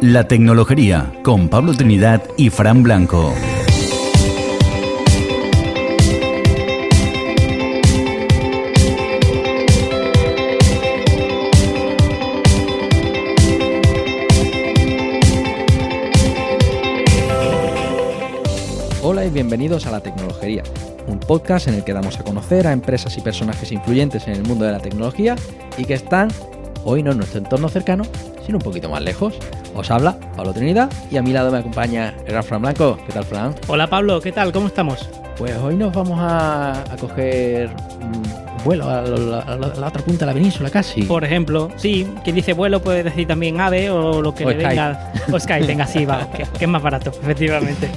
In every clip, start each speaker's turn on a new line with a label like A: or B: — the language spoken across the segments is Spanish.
A: La Tecnologería, con Pablo Trinidad y Fran Blanco.
B: Hola y bienvenidos a La Tecnologería, un podcast en el que damos a conocer a empresas y personajes influyentes en el mundo de la tecnología y que están, hoy no en nuestro entorno cercano, sino un poquito más lejos. Os habla Pablo Trinidad y a mi lado me acompaña el gran Fran Blanco. ¿Qué tal, Fran?
C: Hola Pablo, ¿qué tal? ¿Cómo estamos?
B: Pues hoy nos vamos a coger un vuelo a la otra punta de la península casi.
C: Por ejemplo, sí, quien dice vuelo puede decir también ave o lo que le venga. O Skype, venga, sí, va, que es más barato, efectivamente.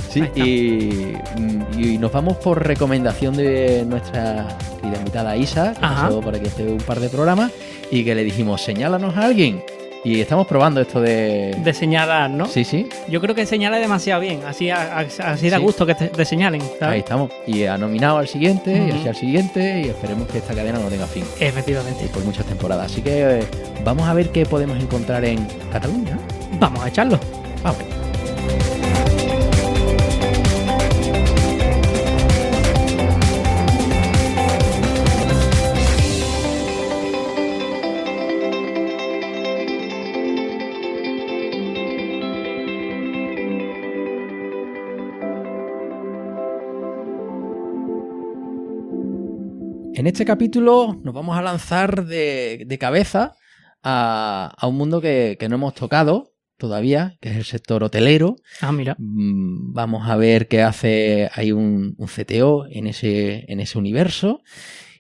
B: Sí, y nos vamos por recomendación de nuestra querida invitada Isa, que pasó por aquí hace un par de programas, y que le dijimos, señálanos a alguien. Y estamos probando esto de
C: señalar, ¿no?
B: Sí, sí.
C: Yo creo que señala demasiado bien, así da gusto que te señalen, ¿sabes?
B: Ahí estamos. Y ha nominado al siguiente, y así al siguiente, y esperemos que esta cadena no tenga fin.
C: Efectivamente.
B: Y por muchas temporadas. Así que vamos a ver qué podemos encontrar en Cataluña.
C: Vamos a echarlo.
B: Vamos. En este capítulo nos vamos a lanzar de cabeza a un mundo que no hemos tocado todavía, que es el sector hotelero.
C: Ah, mira.
B: Vamos a ver qué hace, hay un CTO en ese universo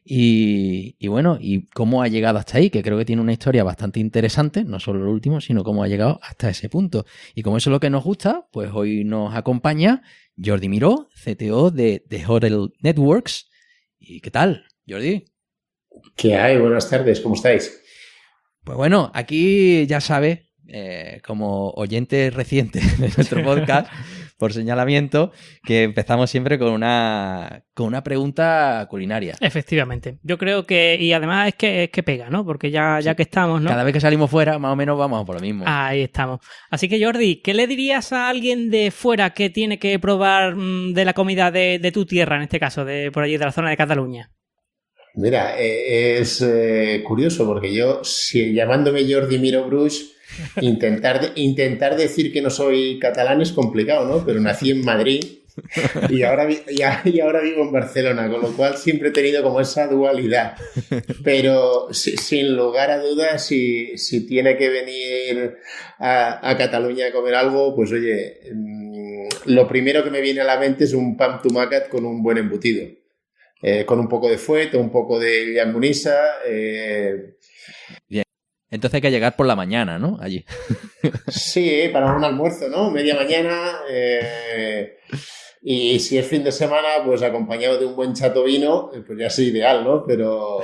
B: y bueno, y cómo ha llegado hasta ahí, que creo que tiene una historia bastante interesante, no solo lo último, sino cómo ha llegado hasta ese punto. Y como eso es lo que nos gusta, pues hoy nos acompaña Jordi Miró, CTO de Hotel Networks. ¿Y qué tal, Jordi?
D: ¿Qué hay? Buenas tardes, ¿cómo estáis?
B: Pues bueno, aquí ya sabes, como oyente reciente de nuestro podcast, por señalamiento, que empezamos siempre con una pregunta culinaria.
C: Efectivamente. Yo creo que, y además es que pega, ¿no? Porque ya que estamos, ¿no?
B: Cada vez que salimos fuera, más o menos vamos por lo mismo.
C: Ahí estamos. Así que, Jordi, ¿qué le dirías a alguien de fuera que tiene que probar de la comida de tu tierra, en este caso, de por allí, de la zona de Cataluña?
D: Mira, es curioso porque yo, llamándome Jordi Miró Bruix, intentar decir que no soy catalán es complicado, ¿no? Pero nací en Madrid y ahora vivo en Barcelona, con lo cual siempre he tenido como esa dualidad. Pero sin lugar a dudas, si tiene que venir a Cataluña a comer algo, pues oye, lo primero que me viene a la mente es un pan tomàquet con un buen embutido. Con un poco de fuet, un poco de llangonissa.
B: Bien. Entonces hay que llegar por la mañana, ¿no? Allí.
D: Sí, para un almuerzo, ¿no? Media mañana. Y si es fin de semana, pues acompañado de un buen chato vino, pues ya es ideal, ¿no? Pero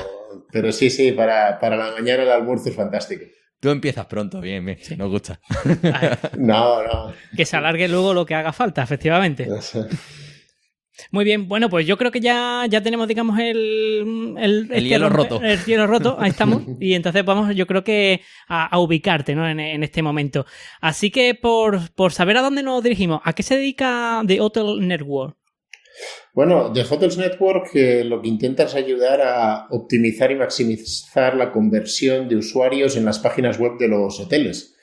D: sí, para la mañana el almuerzo es fantástico.
B: Tú empiezas pronto, bien, sí. Nos gusta.
D: No.
C: Que se alargue luego lo que haga falta, efectivamente. Muy bien, bueno, pues yo creo que ya tenemos, digamos, el
B: hielo roto.
C: El hielo roto, ahí estamos. Y entonces vamos, yo creo que a ubicarte, ¿no? En este momento. Así que por saber a dónde nos dirigimos, ¿a qué se dedica The Hotel Network?
D: Bueno, The Hotels Network lo que intenta es ayudar a optimizar y maximizar la conversión de usuarios en las páginas web de los hoteles.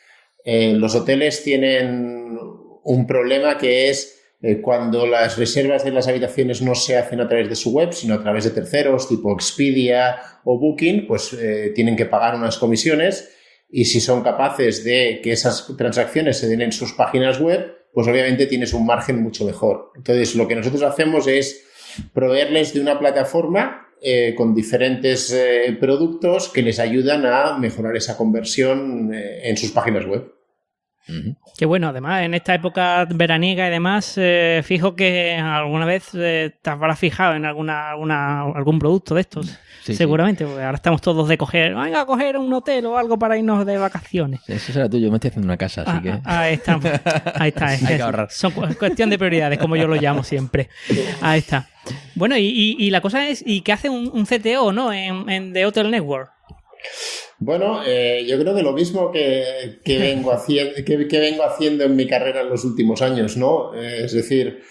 D: Los hoteles tienen un problema que es cuando las reservas de las habitaciones no se hacen a través de su web, sino a través de terceros, tipo Expedia o Booking, pues tienen que pagar unas comisiones y si son capaces de que esas transacciones se den en sus páginas web, pues obviamente tienes un margen mucho mejor. Entonces, lo que nosotros hacemos es proveerles de una plataforma con diferentes productos que les ayudan a mejorar esa conversión en sus páginas web.
C: Que bueno, además en esta época veraniega y demás, fijo que alguna vez te habrás fijado en algún producto de estos, sí, seguramente, porque ahora estamos todos de venga a coger un hotel o algo para irnos de vacaciones.
B: Eso será tuyo, me estoy haciendo una casa, así que...
C: Ahí está. Hay que ahorrar. Son cuestión de prioridades, como yo lo llamo siempre. Ahí está. Bueno, y la cosa es, ¿y qué hace un CTO, ¿no? En The Hotel Network?
D: Bueno, yo creo que lo mismo que vengo haciendo en mi carrera en los últimos años, ¿no? Es decir,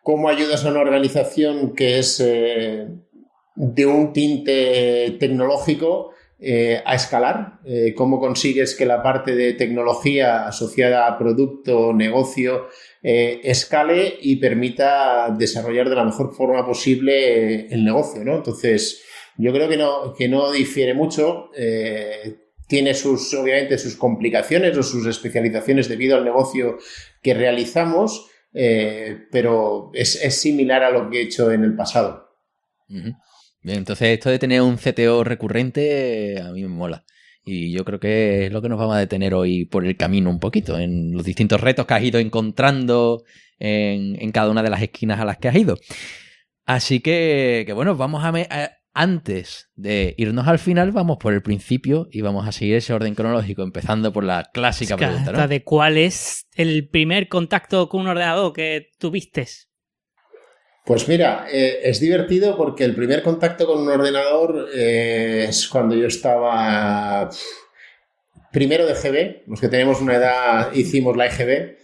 D: cómo ayudas a una organización que es de un tinte tecnológico a escalar, cómo consigues que la parte de tecnología asociada a producto, negocio, escale y permita desarrollar de la mejor forma posible el negocio, ¿no? Entonces, yo creo que no difiere mucho. Tiene obviamente sus complicaciones o sus especializaciones debido al negocio que realizamos, pero es similar a lo que he hecho en el pasado.
B: Uh-huh. Bien, entonces esto de tener un CTO recurrente a mí me mola. Y yo creo que es lo que nos vamos a detener hoy por el camino un poquito, en los distintos retos que has ido encontrando en cada una de las esquinas a las que has ido. Así que bueno, vamos antes de irnos al final, vamos por el principio y vamos a seguir ese orden cronológico, empezando por la clásica pregunta, ¿no?
C: De ¿cuál es el primer contacto con un ordenador que tuviste?
D: Pues mira, es divertido porque el primer contacto con un ordenador es cuando yo estaba primero de GB. Los que tenemos una edad hicimos la EGB.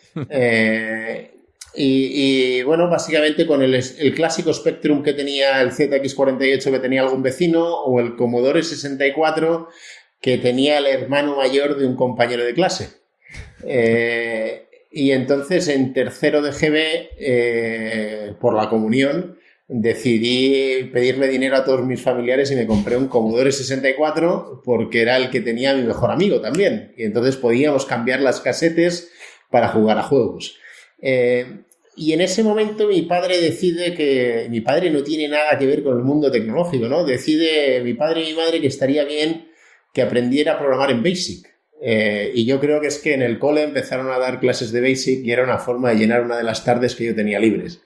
D: Y bueno, básicamente con el clásico Spectrum que tenía el ZX48 que tenía algún vecino, o el Commodore 64 que tenía el hermano mayor de un compañero de clase. Y entonces en tercero de GB, por la comunión, decidí pedirle dinero a todos mis familiares y me compré un Commodore 64 porque era el que tenía mi mejor amigo también. Y entonces podíamos cambiar las casetes para jugar a juegos. Y en ese momento mi padre decide que... Mi padre no tiene nada que ver con el mundo tecnológico, ¿no? Decide mi padre y mi madre que estaría bien que aprendiera a programar en BASIC. Y yo creo que es que en el cole empezaron a dar clases de BASIC y era una forma de llenar una de las tardes que yo tenía libres.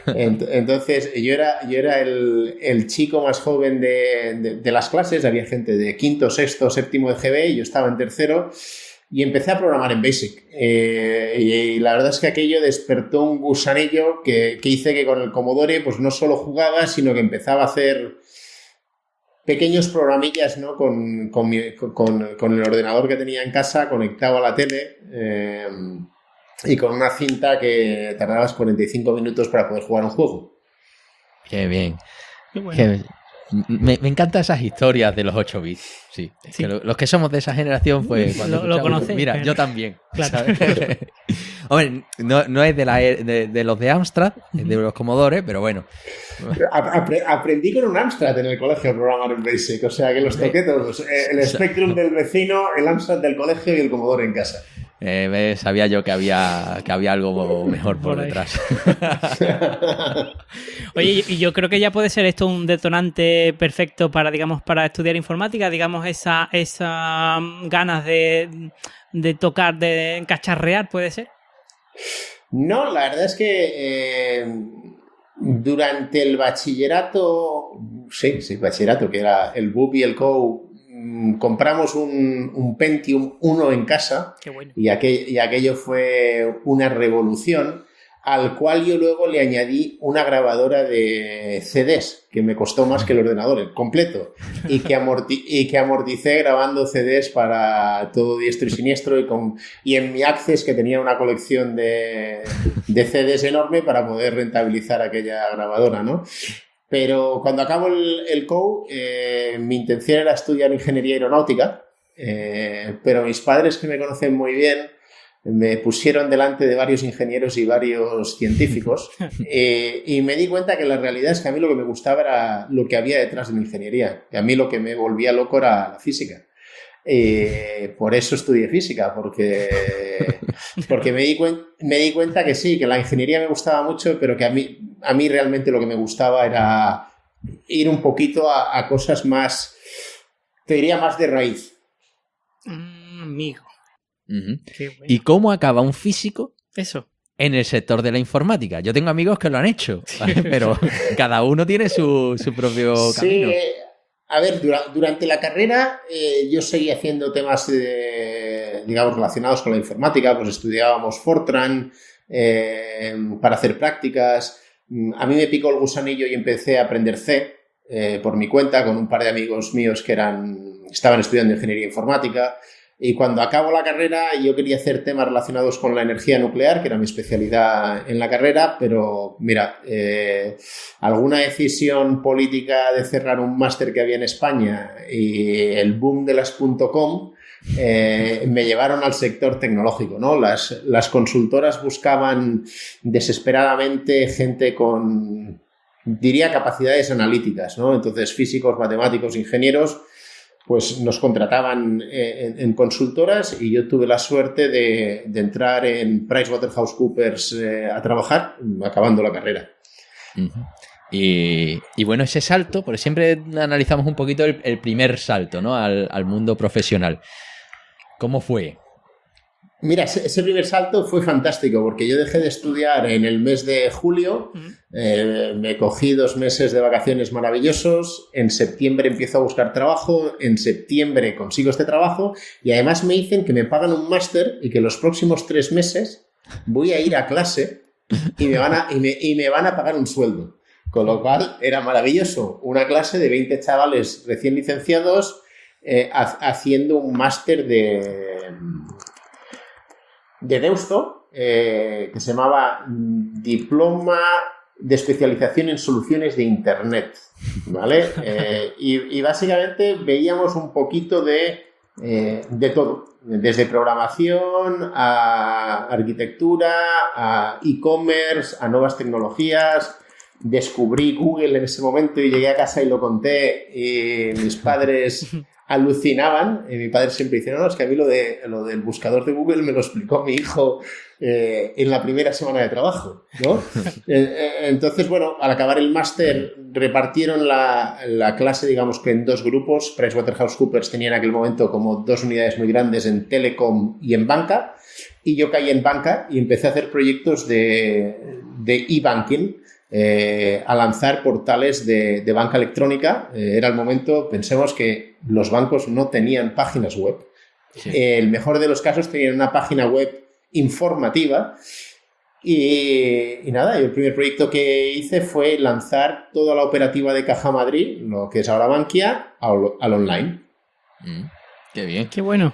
D: Entonces yo era el chico más joven de las clases. Había gente de quinto, sexto, séptimo de GB y yo estaba en tercero y empecé a programar en BASIC. Y la verdad es que aquello despertó un gusanillo que hice que con el Commodore pues no solo jugaba, sino que empezaba a hacer pequeños programillas, ¿no? con el ordenador que tenía en casa conectado a la tele y con una cinta que tardabas 45 minutos para poder jugar un juego.
B: Qué bien. Qué bueno. Me encantan esas historias de los 8 bits. Sí. Sí. Que los que somos de esa generación, pues cuando
C: lo conocéis.
B: Mira, pero... yo también. Claro. Hombre, no es de los de Amstrad, es de los Commodore, pero bueno.
D: Aprendí con un Amstrad en el colegio a programar en BASIC, o sea que los toqué todos. El Spectrum del vecino, el Amstrad del colegio y el Commodore en casa.
B: Sabía yo que había algo mejor por detrás.
C: Oye, y yo creo que ya puede ser esto un detonante perfecto para estudiar informática, esa ganas de tocar, de cacharrear, ¿puede ser?
D: No, la verdad es que durante el bachillerato, bachillerato, que era el BUP y el COU, compramos un Pentium 1 en casa.
C: Qué bueno.
D: y aquello fue una revolución, al cual yo luego le añadí una grabadora de CDs que me costó más que el ordenador el completo y que amorticé grabando CDs para todo diestro y siniestro y en mi Access, que tenía una colección de CDs enorme para poder rentabilizar aquella grabadora, ¿no? Pero cuando acabo el COU, mi intención era estudiar ingeniería aeronáutica, pero mis padres, que me conocen muy bien, me pusieron delante de varios ingenieros y varios científicos y me di cuenta que la realidad es que a mí lo que me gustaba era lo que había detrás de la ingeniería. Y a mí lo que me volvía loco era la física. Por eso estudié física, porque me di cuenta que sí, que la ingeniería me gustaba mucho, pero que a mí realmente lo que me gustaba era ir un poquito a cosas más, te diría, más de raíz.
C: Amigo.
B: Uh-huh. Bueno. ¿Y cómo acaba un físico
C: eso
B: en el sector de la informática? Yo tengo amigos que lo han hecho, ¿vale? Pero cada uno tiene su propio camino.
D: Sí, a ver, durante la carrera yo seguí haciendo temas digamos relacionados con la informática, pues estudiábamos Fortran para hacer prácticas. A mí me picó el gusanillo y empecé a aprender C. por mi cuenta con un par de amigos míos que estaban estudiando ingeniería informática. Y cuando acabo la carrera yo quería hacer temas relacionados con la energía nuclear, que era mi especialidad en la carrera, pero mira, alguna decisión política de cerrar un máster que había en España y el boom de las .com me llevaron al sector tecnológico, ¿no? Las consultoras buscaban desesperadamente gente con, diría, capacidades analíticas, ¿no? Entonces físicos, matemáticos, ingenieros pues nos contrataban en consultoras y yo tuve la suerte de entrar en PricewaterhouseCoopers a trabajar acabando la carrera.
B: Uh-huh. Y bueno, ese salto, porque siempre analizamos un poquito el primer salto, ¿no? al mundo profesional. ¿Cómo fue?
D: Mira, ese primer salto fue fantástico porque yo dejé de estudiar en el mes de julio, me cogí 2 meses de vacaciones maravillosos, en septiembre empiezo a buscar trabajo, en septiembre consigo este trabajo y además me dicen que me pagan un máster y que los próximos 3 meses voy a ir a clase y me van a pagar un sueldo. Con lo cual era maravilloso, una clase de 20 chavales recién licenciados haciendo un máster de Deusto, que se llamaba Diploma de Especialización en Soluciones de Internet, ¿vale? Y básicamente veíamos un poquito de todo, desde programación a arquitectura, a e-commerce, a nuevas tecnologías. Descubrí Google en ese momento y llegué a casa y lo conté y mis padres alucinaban. Y mi padre siempre dice, no, es que a mí lo del buscador de Google me lo explicó mi hijo en la primera semana de trabajo, ¿no? Entonces, bueno, al acabar el máster repartieron la clase, digamos que en 2 grupos. PricewaterhouseCoopers tenía en aquel momento como 2 unidades muy grandes en telecom y en banca, y yo caí en banca y empecé a hacer proyectos de e-banking, a lanzar portales de banca electrónica. Era el momento, pensemos que los bancos no tenían páginas web. Sí. El mejor de los casos tenían una página web informativa y nada, yo el primer proyecto que hice fue lanzar toda la operativa de Caja Madrid, lo que es ahora Bankia, al online.
B: Qué bien.
C: Qué bueno.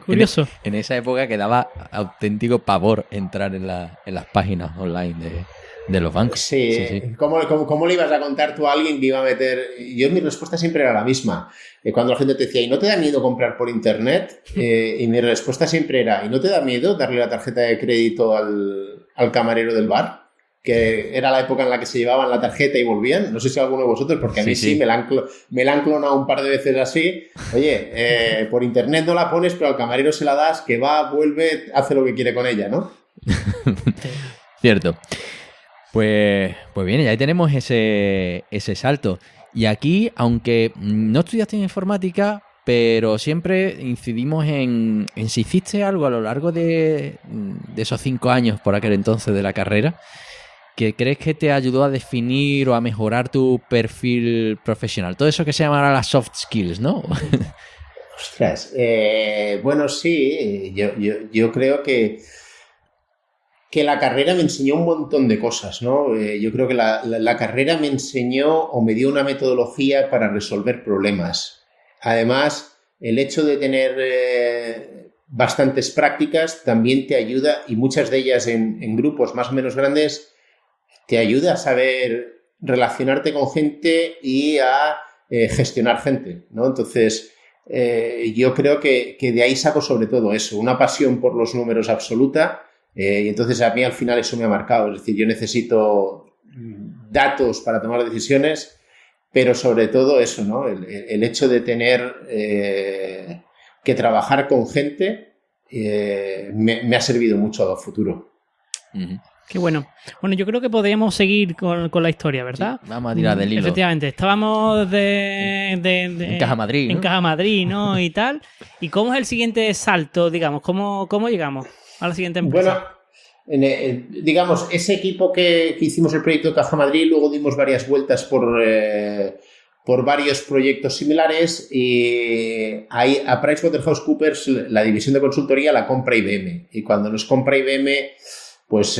C: Curioso.
B: En esa época que daba auténtico pavor entrar en las páginas online de los bancos.
D: Sí. ¿Cómo le ibas a contar tú a alguien que iba a meter? Mi respuesta siempre era la misma. Cuando la gente te decía, ¿y no te da miedo comprar por internet? Y mi respuesta siempre era, ¿y no te da miedo darle la tarjeta de crédito al camarero del bar? Que era la época en la que se llevaban la tarjeta y volvían. No sé si alguno de vosotros, porque a mí sí me la han clonado un par de veces así. Oye, por internet no la pones, pero al camarero se la das, que va, vuelve, hace lo que quiere con ella, ¿no?
B: Cierto. Pues bien, ya ahí tenemos ese salto. Y aquí, aunque no estudiaste en informática, pero siempre incidimos en si hiciste algo a lo largo de esos 5 años por aquel entonces de la carrera que crees que te ayudó a definir o a mejorar tu perfil profesional. Todo eso que se llama ahora las soft skills, ¿no?
D: Ostras, bueno, sí, yo creo que la carrera me enseñó un montón de cosas, ¿no? Yo creo que la carrera me enseñó o me dio una metodología para resolver problemas. Además, el hecho de tener bastantes prácticas también te ayuda, y muchas de ellas en grupos más o menos grandes, te ayuda a saber relacionarte con gente y a gestionar gente, ¿no? Entonces, yo creo que de ahí saco sobre todo eso, una pasión por los números absoluta. Y entonces a mí al final eso me ha marcado, es decir, yo necesito datos para tomar decisiones, pero sobre todo eso, ¿no? El hecho de tener que trabajar con gente me ha servido mucho a futuro.
B: Uh-huh.
C: Qué bueno. Bueno, yo creo que podríamos seguir con la historia, ¿verdad?
B: Sí, vamos a tirar del hilo.
C: Efectivamente, estábamos en
B: Caja Madrid, ¿no?
C: En Caja Madrid, ¿no? Y tal. ¿Y cómo es el siguiente salto, digamos? ¿Cómo llegamos a la siguiente empresa?
D: Bueno, digamos, ese equipo que hicimos el proyecto de Caja Madrid, luego dimos varias vueltas por varios proyectos similares y ahí a PricewaterhouseCoopers la división de consultoría la compra IBM. Y cuando nos compra IBM, pues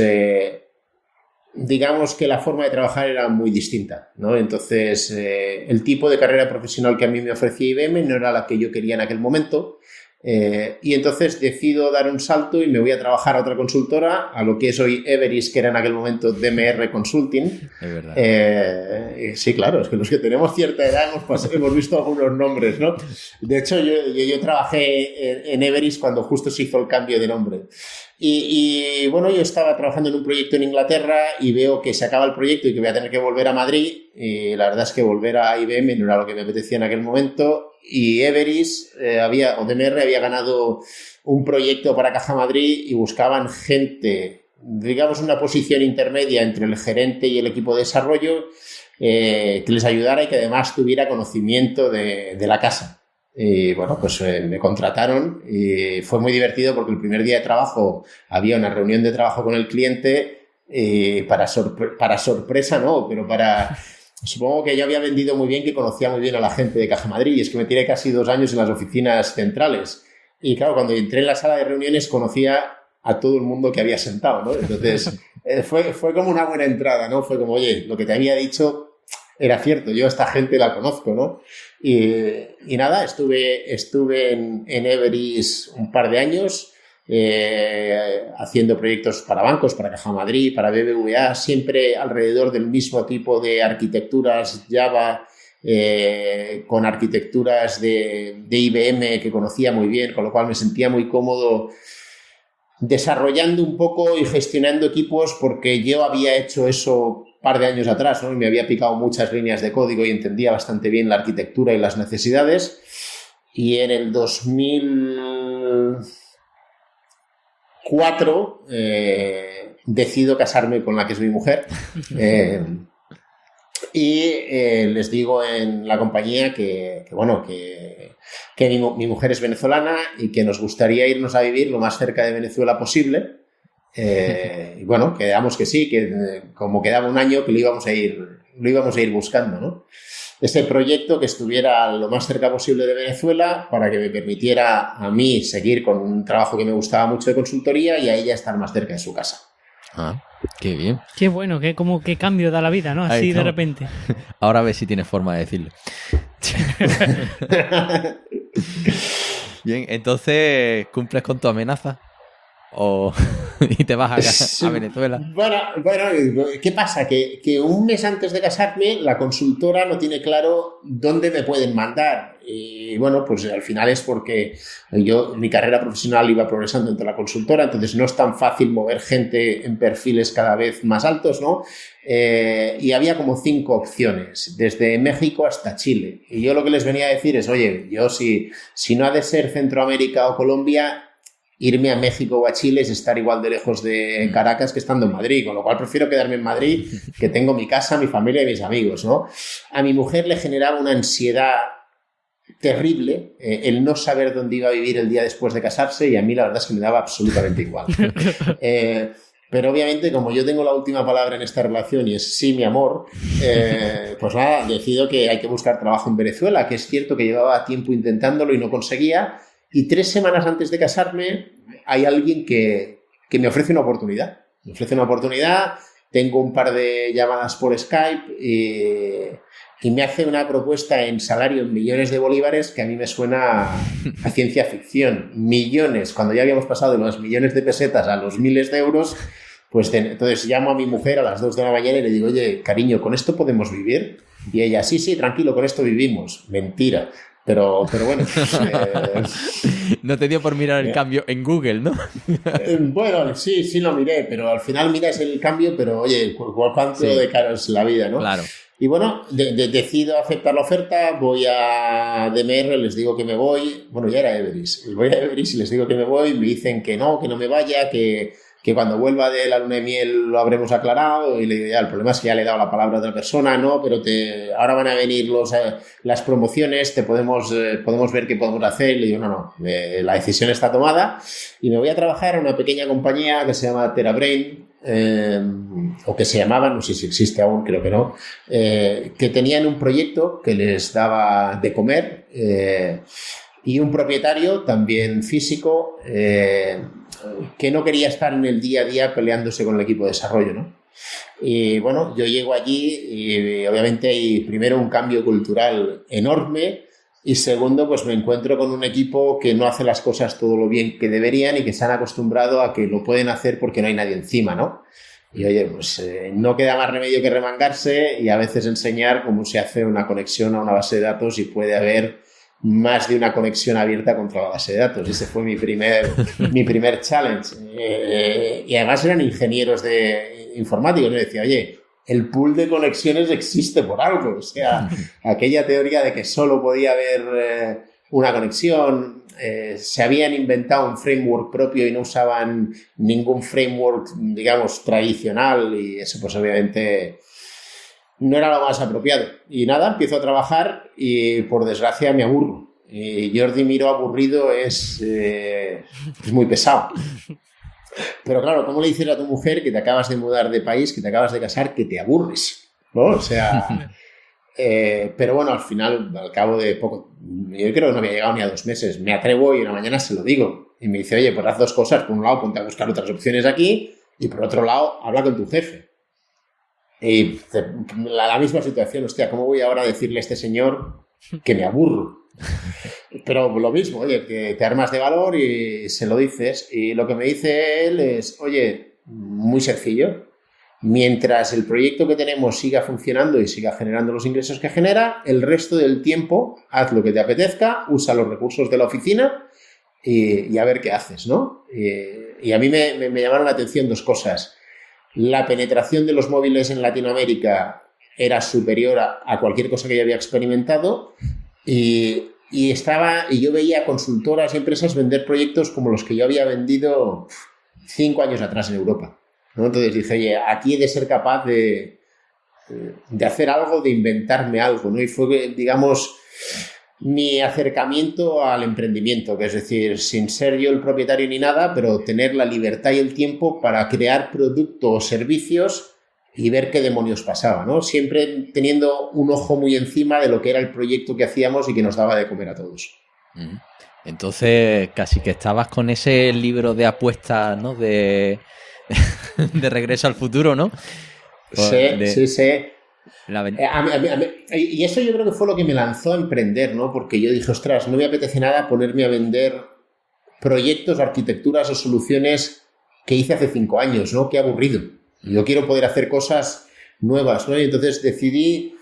D: digamos que la forma de trabajar era muy distinta, ¿no? Entonces, el tipo de carrera profesional que a mí me ofrecía IBM no era la que yo quería en aquel momento. Y entonces decido dar un salto y me voy a trabajar a otra consultora, a lo que es hoy Everis, que era en aquel momento DMR Consulting.
B: Es verdad.
D: Sí, claro, es que los que tenemos cierta edad hemos visto algunos nombres, ¿no? De hecho, yo trabajé en Everis cuando justo se hizo el cambio de nombre. Y bueno, yo estaba trabajando en un proyecto en Inglaterra y veo que se acaba el proyecto y que voy a tener que volver a Madrid. Y la verdad es que volver a IBM no era lo que me apetecía en aquel momento. Y Everis o DMR había ganado un proyecto para Caja Madrid y buscaban gente, digamos, una posición intermedia entre el gerente y el equipo de desarrollo que les ayudara y que además tuviera conocimiento de la casa. Y bueno, pues me contrataron y fue muy divertido porque el primer día de trabajo había una reunión de trabajo con el cliente para sorpresa, no, pero supongo que yo había vendido muy bien, que conocía muy bien a la gente de Caja Madrid, y es que me tiré casi 2 años en las oficinas centrales. Y claro, cuando entré en la sala de reuniones conocía a todo el mundo que había sentado, ¿no? Entonces fue como una buena entrada, ¿no? Fue como, oye, lo que te había dicho era cierto, yo a esta gente la conozco, ¿no? Y nada, estuve en Everis un par de años haciendo proyectos para bancos, para Caja Madrid, para BBVA, siempre alrededor del mismo tipo de arquitecturas Java, con arquitecturas de IBM que conocía muy bien, con lo cual me sentía muy cómodo desarrollando un poco y gestionando equipos, porque yo había hecho eso un par de años atrás, ¿no? Y me había picado muchas líneas de código y entendía bastante bien la arquitectura y las necesidades. Y en el 2004 decido casarme con la que es mi mujer. Les digo en la compañía que mi mujer es venezolana y que nos gustaría irnos a vivir lo más cerca de Venezuela posible. Y bueno, quedamos que sí, que como quedaba un año, que lo íbamos a ir buscando, ¿no? Ese proyecto que estuviera lo más cerca posible de Venezuela para que me permitiera a mí seguir con un trabajo que me gustaba mucho de consultoría y a ella estar más cerca de su casa.
B: Ah, qué bien.
C: Qué bueno, qué cambio da la vida, ¿no? Así de repente.
B: Ahora a ver si tienes forma de decirlo. Bien, entonces, ¿cumples con tu amenaza? ¿Y te vas a Venezuela?
D: Bueno, ¿qué pasa? Que un mes antes de casarme la consultora no tiene claro dónde me pueden mandar. Y bueno, pues al final es porque mi carrera profesional iba progresando entre la consultora, entonces no es tan fácil mover gente en perfiles cada vez más altos, ¿no? Y había como 5 opciones, desde México hasta Chile. Y yo lo que les venía a decir es, oye, yo si no ha de ser Centroamérica o Colombia, irme a México o a Chile es estar igual de lejos de Caracas que estando en Madrid, con lo cual prefiero quedarme en Madrid, que tengo mi casa, mi familia y mis amigos, ¿no? A mi mujer le generaba una ansiedad terrible el no saber dónde iba a vivir el día después de casarse, y a mí la verdad es que me daba absolutamente igual. Pero obviamente, como yo tengo la última palabra en esta relación y es sí, mi amor, pues nada, decido que hay que buscar trabajo en Venezuela, que es cierto que llevaba tiempo intentándolo y no conseguía. Y 3 semanas antes de casarme hay alguien que me ofrece una oportunidad. Me ofrece una oportunidad, tengo un par de llamadas por Skype y me hace una propuesta en salario en millones de bolívares que a mí me suena a ciencia ficción. Millones, cuando ya habíamos pasado de los millones de pesetas a los miles de euros, pues entonces llamo a mi mujer a las 2 de la mañana y le digo, oye, cariño, ¿con esto podemos vivir? Y ella, sí, tranquilo, con esto vivimos. Mentira. Pero bueno.
B: No te dio por mirar el cambio en Google, ¿no?
D: Bueno, sí lo miré, pero al final miras el cambio, pero oye, ¿cuánto de caro es la vida, no?
B: Claro.
D: Y bueno, decido aceptar la oferta, voy a DMR, les digo que me voy. Bueno, ya era Everis. Voy a Everis y les digo que me voy, me dicen que no me vaya, que cuando vuelva de la luna de miel lo habremos aclarado, y le digo, ya, el problema es que ya le he dado la palabra a otra persona, ¿no? Pero ahora van a venir las promociones, podemos ver qué podemos hacer. Y le digo, no, la decisión está tomada y me voy a trabajar en una pequeña compañía que se llama TeraBrain, o que se llamaba, no sé si existe aún, creo que no, que tenían un proyecto que les daba de comer, y un propietario también físico, que no quería estar en el día a día peleándose con el equipo de desarrollo, ¿no? Y bueno, yo llego allí y obviamente hay primero un cambio cultural enorme y segundo, pues me encuentro con un equipo que no hace las cosas todo lo bien que deberían y que se han acostumbrado a que lo pueden hacer porque no hay nadie encima, ¿no? Y oye, pues no queda más remedio que remangarse y a veces enseñar cómo se hace una conexión a una base de datos y puede haber más de una conexión abierta contra la base de datos. Ese fue mi primer challenge. Y además eran ingenieros informáticos. Me decía, oye, el pool de conexiones existe por algo. O sea, aquella teoría de que solo podía haber una conexión, se habían inventado un framework propio y no usaban ningún framework, digamos, tradicional y eso pues obviamente no era lo más apropiado. Y nada, empiezo a trabajar y por desgracia me aburro. Y Jordi Miró aburrido es muy pesado. Pero claro, ¿cómo le dices a tu mujer que te acabas de mudar de país, que te acabas de casar, que te aburres? ¿No? O sea... pero bueno, al final, al cabo de poco, yo creo que no había llegado ni a 2 meses, me atrevo y una mañana se lo digo. Y me dice, oye, pues haz 2 cosas. Por un lado, ponte a buscar otras opciones aquí y por otro lado, habla con tu jefe. Y la misma situación, hostia, ¿cómo voy ahora a decirle a este señor que me aburro? Pero lo mismo, oye, que te armas de valor y se lo dices. Y lo que me dice él es, oye, muy sencillo. Mientras el proyecto que tenemos siga funcionando y siga generando los ingresos que genera, el resto del tiempo haz lo que te apetezca, usa los recursos de la oficina y a ver qué haces, ¿no? Y a mí me llamaron la atención 2 cosas. La penetración de los móviles en Latinoamérica era superior a cualquier cosa que yo había experimentado y yo veía consultoras y empresas vender proyectos como los que yo había vendido 5 años atrás en Europa, ¿no? Entonces dije, oye, aquí he de ser capaz de hacer algo, de inventarme algo, ¿no? Y fue, digamos, mi acercamiento al emprendimiento, que es decir, sin ser yo el propietario ni nada, pero tener la libertad y el tiempo para crear productos o servicios y ver qué demonios pasaba, ¿no? Siempre teniendo un ojo muy encima de lo que era el proyecto que hacíamos y que nos daba de comer a todos.
B: Entonces, casi que estabas con ese libro de apuestas, ¿no? De Regreso al Futuro, ¿no?
D: Sí. Y eso yo creo que fue lo que me lanzó a emprender, ¿no? Porque yo dije, ostras, no me apetece nada ponerme a vender proyectos, arquitecturas o soluciones que hice hace 5 años, ¿no? Qué aburrido. Yo quiero poder hacer cosas nuevas, ¿no? Y entonces decidí,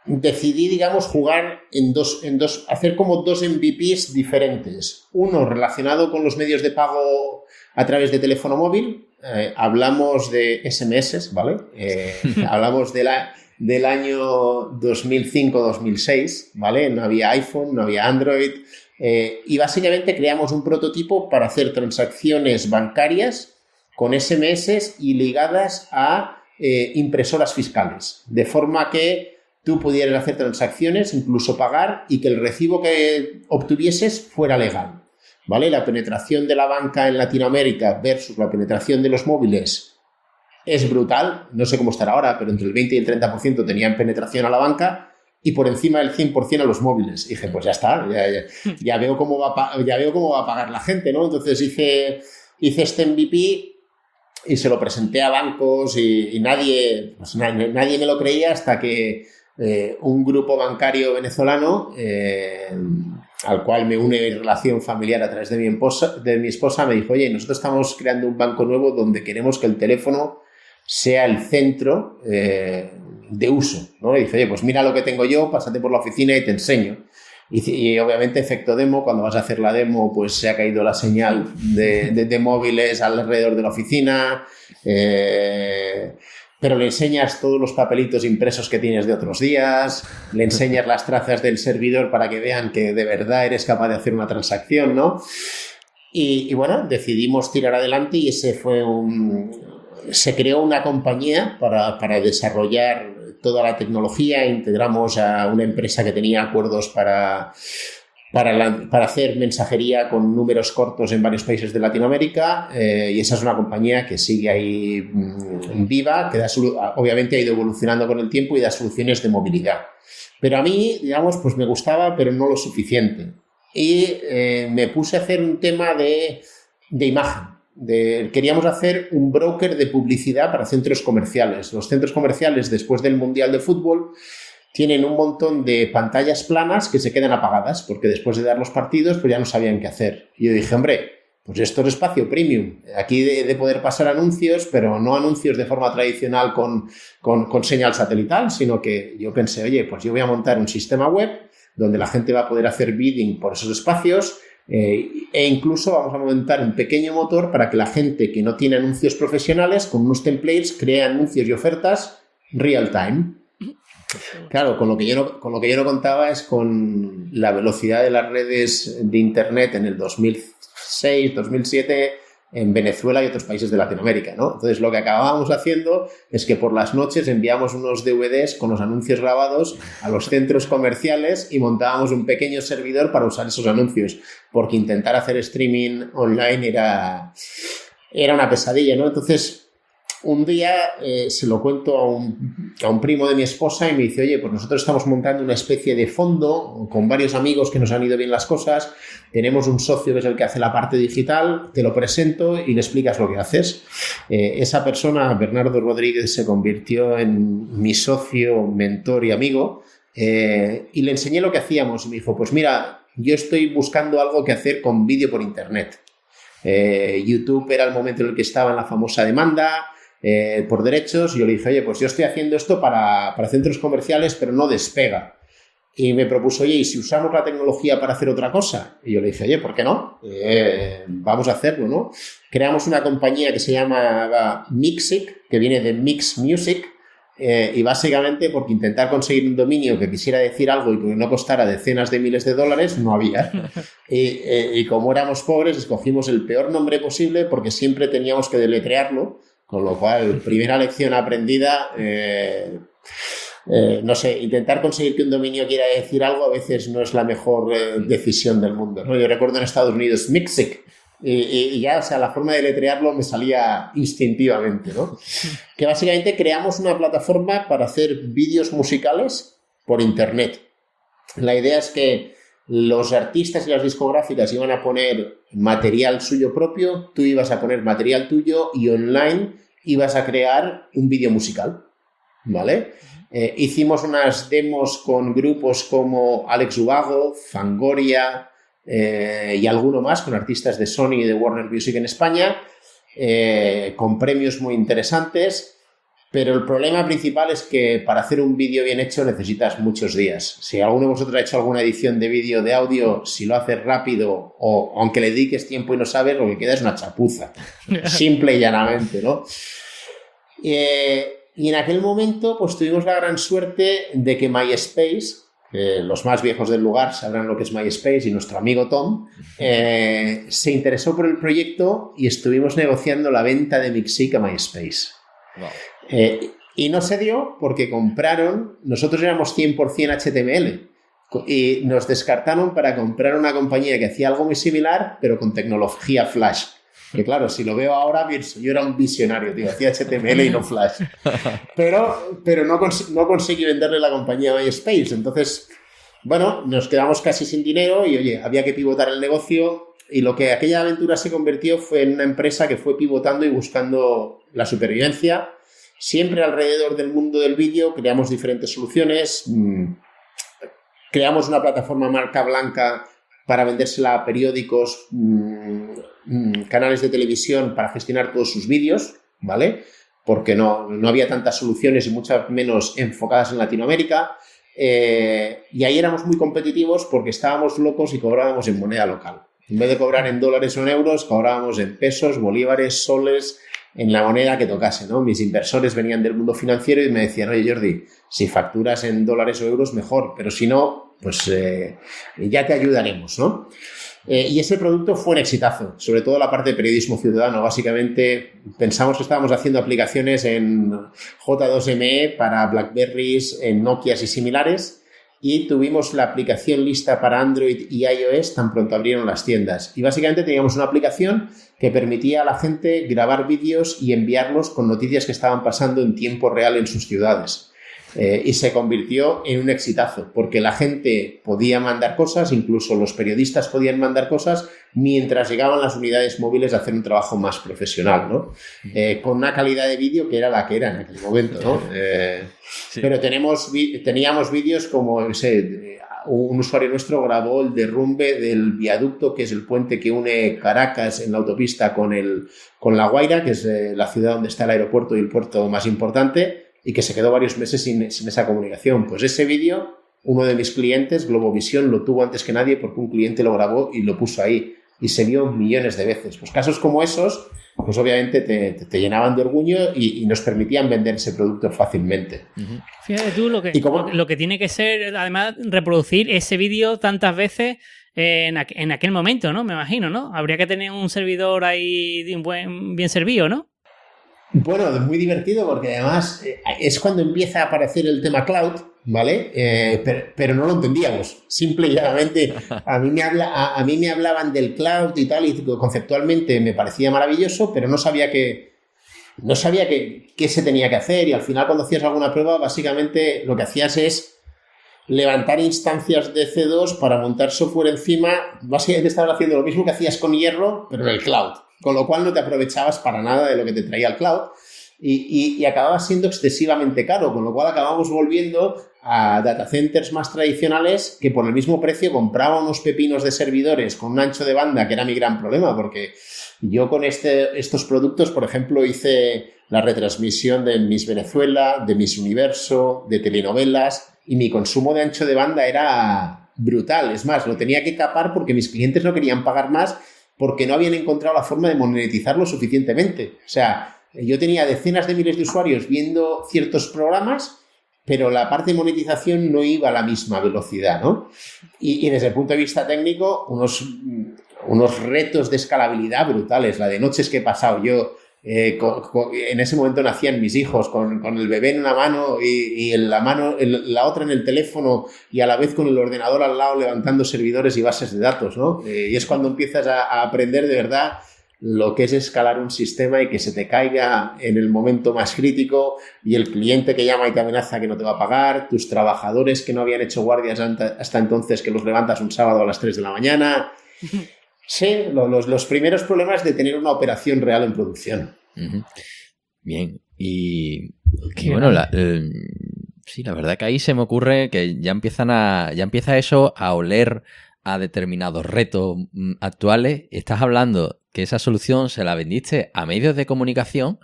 D: digamos, jugar en dos, hacer como 2 MVPs diferentes. Uno relacionado con los medios de pago a través de teléfono móvil. Hablamos de SMS, ¿vale? Hablamos del año 2005-2006, ¿vale? No había iPhone, no había Android. Y básicamente creamos un prototipo para hacer transacciones bancarias con SMS y ligadas a impresoras fiscales, de forma que tú pudieras hacer transacciones, incluso pagar, y que el recibo que obtuvieses fuera legal, ¿vale? La penetración de la banca en Latinoamérica versus la penetración de los móviles es brutal. No sé cómo estará ahora, pero entre el 20 y el 30% tenían penetración a la banca y por encima del 100% a los móviles. Y dije, pues ya está, ya veo cómo va a pagar la gente, ¿no? Entonces hice este MVP y se lo presenté a bancos y nadie me lo creía hasta que un grupo bancario venezolano, al cual me une mi relación familiar a través de mi esposa, me dijo, oye, nosotros estamos creando un banco nuevo donde queremos que el teléfono sea el centro de uso, ¿no? Y dice, oye, pues mira lo que tengo yo, pásate por la oficina y te enseño. Y obviamente efecto demo, cuando vas a hacer la demo pues se ha caído la señal de móviles alrededor de la oficina, pero le enseñas todos los papelitos impresos que tienes de otros días, le enseñas las trazas del servidor para que vean que de verdad eres capaz de hacer una transacción, ¿no? Y bueno, decidimos tirar adelante y se creó una compañía para desarrollar toda la tecnología. Integramos a una empresa que tenía acuerdos para hacer mensajería con números cortos en varios países de Latinoamérica, y esa es una compañía que sigue ahí viva, que obviamente ha ido evolucionando con el tiempo y da soluciones de movilidad. Pero a mí, digamos, pues me gustaba, pero no lo suficiente. Y me puse a hacer un tema de imagen. queríamos hacer un broker de publicidad para centros comerciales. Los centros comerciales, después del Mundial de Fútbol, tienen un montón de pantallas planas que se quedan apagadas porque después de dar los partidos pues ya no sabían qué hacer. Y yo dije, hombre, pues esto es espacio premium. Aquí de poder pasar anuncios, pero no anuncios de forma tradicional con señal satelital, sino que yo pensé, oye, pues yo voy a montar un sistema web donde la gente va a poder hacer bidding por esos espacios e incluso vamos a montar un pequeño motor para que la gente que no tiene anuncios profesionales, con unos templates, cree anuncios y ofertas real time. Claro, con lo que yo no contaba es con la velocidad de las redes de Internet en el 2006, 2007 en Venezuela y otros países de Latinoamérica, ¿no? Entonces, lo que acabábamos haciendo es que por las noches enviábamos unos DVDs con los anuncios grabados a los centros comerciales y montábamos un pequeño servidor para usar esos anuncios, porque intentar hacer streaming online era una pesadilla, ¿no? Entonces, un día se lo cuento a un primo de mi esposa y me dice, oye, pues nosotros estamos montando una especie de fondo con varios amigos que nos han ido bien las cosas, tenemos un socio que es el que hace la parte digital, te lo presento y le explicas lo que haces. Esa persona, Bernardo Rodríguez, se convirtió en mi socio, mentor y amigo y le enseñé lo que hacíamos y me dijo, pues mira, yo estoy buscando algo que hacer con vídeo por internet. YouTube era el momento en el que estaba en la famosa demanda por derechos y yo le dije, oye, pues yo estoy haciendo esto para centros comerciales, pero no despega. Y me propuso, oye, ¿y si usamos la tecnología para hacer otra cosa? Y yo le dije, oye, ¿por qué no? Vamos a hacerlo, ¿no? Creamos una compañía que se llama Mixic, que viene de Mix Music, y básicamente porque intentar conseguir un dominio que quisiera decir algo y que no costara decenas de miles de dólares, no había. Y como éramos pobres, escogimos el peor nombre posible porque siempre teníamos que deletrearlo, con lo cual, primera lección aprendida, no sé, intentar conseguir que un dominio quiera decir algo a veces no es la mejor decisión del mundo, ¿no? Yo recuerdo en Estados Unidos Mixic y ya, o sea, la forma de letrearlo me salía instintivamente, ¿no? Que básicamente creamos una plataforma para hacer vídeos musicales por internet. La idea es que los artistas y las discográficas iban a poner material suyo propio, tú ibas a poner material tuyo y online ibas a crear un vídeo musical, ¿vale? Hicimos unas demos con grupos como Alex Ubago, Fangoria y alguno más, con artistas de Sony y de Warner Music en España, con premios muy interesantes. Pero el problema principal es que para hacer un vídeo bien hecho necesitas muchos días. Si alguno de vosotros ha hecho alguna edición de vídeo de audio, si lo haces rápido o aunque le dediques tiempo y no sabes, lo que queda es una chapuza. Simple y llanamente, ¿no? Y en aquel momento pues tuvimos la gran suerte de que MySpace, los más viejos del lugar sabrán lo que es MySpace y nuestro amigo Tom, se interesó por el proyecto y estuvimos negociando la venta de Mixic a MySpace. Wow. Y no se dio porque nosotros éramos 100% HTML y nos descartaron para comprar una compañía que hacía algo muy similar pero con tecnología Flash. Que claro, si lo veo ahora, pienso, yo era un visionario, tío, hacía HTML y no Flash. Pero no conseguí venderle la compañía a MySpace. Entonces, bueno, nos quedamos casi sin dinero y, oye, había que pivotar el negocio y lo que aquella aventura se convirtió fue en una empresa que fue pivotando y buscando la supervivencia. Siempre alrededor del mundo del vídeo creamos diferentes soluciones, creamos una plataforma marca blanca para vendérsela a periódicos, canales de televisión para gestionar todos sus vídeos, ¿vale? Porque no había tantas soluciones y muchas menos enfocadas en Latinoamérica. Y ahí éramos muy competitivos porque estábamos locos y cobrábamos en moneda local. En vez de cobrar en dólares o en euros, cobrábamos en pesos, bolívares, soles, en la moneda que tocase, ¿no? Mis inversores venían del mundo financiero y me decían, oye, Jordi, si facturas en dólares o euros, mejor, pero si no, pues ya te ayudaremos, ¿no? Y ese producto fue un exitazo, sobre todo la parte de periodismo ciudadano. Básicamente pensamos que estábamos haciendo aplicaciones en J2ME para Blackberries, en Nokias y similares, y tuvimos la aplicación lista para Android y iOS tan pronto abrieron las tiendas. Y básicamente teníamos una aplicación que permitía a la gente grabar vídeos y enviarlos con noticias que estaban pasando en tiempo real en sus ciudades. Y se convirtió en un exitazo, porque la gente podía mandar cosas, incluso los periodistas podían mandar cosas, mientras llegaban las unidades móviles a hacer un trabajo más profesional, ¿no? Con una calidad de vídeo que era la que era en aquel momento, ¿no? Sí. Pero teníamos vídeos como, no sé, un usuario nuestro grabó el derrumbe del viaducto, que es el puente que une Caracas en la autopista con La Guaira, que es la ciudad donde está el aeropuerto y el puerto más importante, y que se quedó varios meses sin esa comunicación. Pues ese vídeo, uno de mis clientes, Globovisión, lo tuvo antes que nadie porque un cliente lo grabó y lo puso ahí. Y se vio millones de veces. Pues casos como esos, pues obviamente te llenaban de orgullo y nos permitían vender ese producto fácilmente.
C: Fíjate tú lo que tiene que ser, además, reproducir ese vídeo tantas veces en aquel momento, ¿no? Me imagino, ¿no? Habría que tener un servidor ahí bien servido, ¿no?
D: Bueno, es muy divertido porque además es cuando empieza a aparecer el tema cloud, ¿vale? Pero no lo entendíamos. Simple y llanamente a mí me hablaban del cloud y tal, y conceptualmente me parecía maravilloso, pero no sabía qué se tenía que hacer, y al final cuando hacías alguna prueba, básicamente lo que hacías es levantar instancias de C2 para montar software encima. Básicamente estabas haciendo lo mismo que hacías con Hierro, pero en el cloud. Con lo cual no te aprovechabas para nada de lo que te traía el cloud y acababa siendo excesivamente caro, con lo cual acabamos volviendo a data centers más tradicionales que por el mismo precio compraban unos pepinos de servidores con un ancho de banda, que era mi gran problema, porque yo con estos productos, por ejemplo, hice la retransmisión de Miss Venezuela, de Miss Universo, de telenovelas, y mi consumo de ancho de banda era brutal. Es más, lo tenía que capar porque mis clientes no querían pagar más porque no habían encontrado la forma de monetizarlo suficientemente. O sea, yo tenía decenas de miles de usuarios viendo ciertos programas, pero la parte de monetización no iba a la misma velocidad, ¿no? Y desde el punto de vista técnico, unos retos de escalabilidad brutales. La de noches que he pasado yo, en ese momento nacían mis hijos con el bebé en una mano y en la otra en el teléfono, y a la vez con el ordenador al lado levantando servidores y bases de datos, ¿no? Y es cuando empiezas a aprender de verdad lo que es escalar un sistema y que se te caiga en el momento más crítico, y el cliente que llama y te amenaza que no te va a pagar, tus trabajadores que no habían hecho guardias hasta entonces, que los levantas un sábado a las 3 de la mañana. Sí, los primeros problemas de tener una operación real en producción.
B: Bien, y bueno, sí, la verdad que ahí se me ocurre que ya empieza eso a oler a determinados retos actuales. Estás hablando que esa solución se la vendiste a medios de comunicación,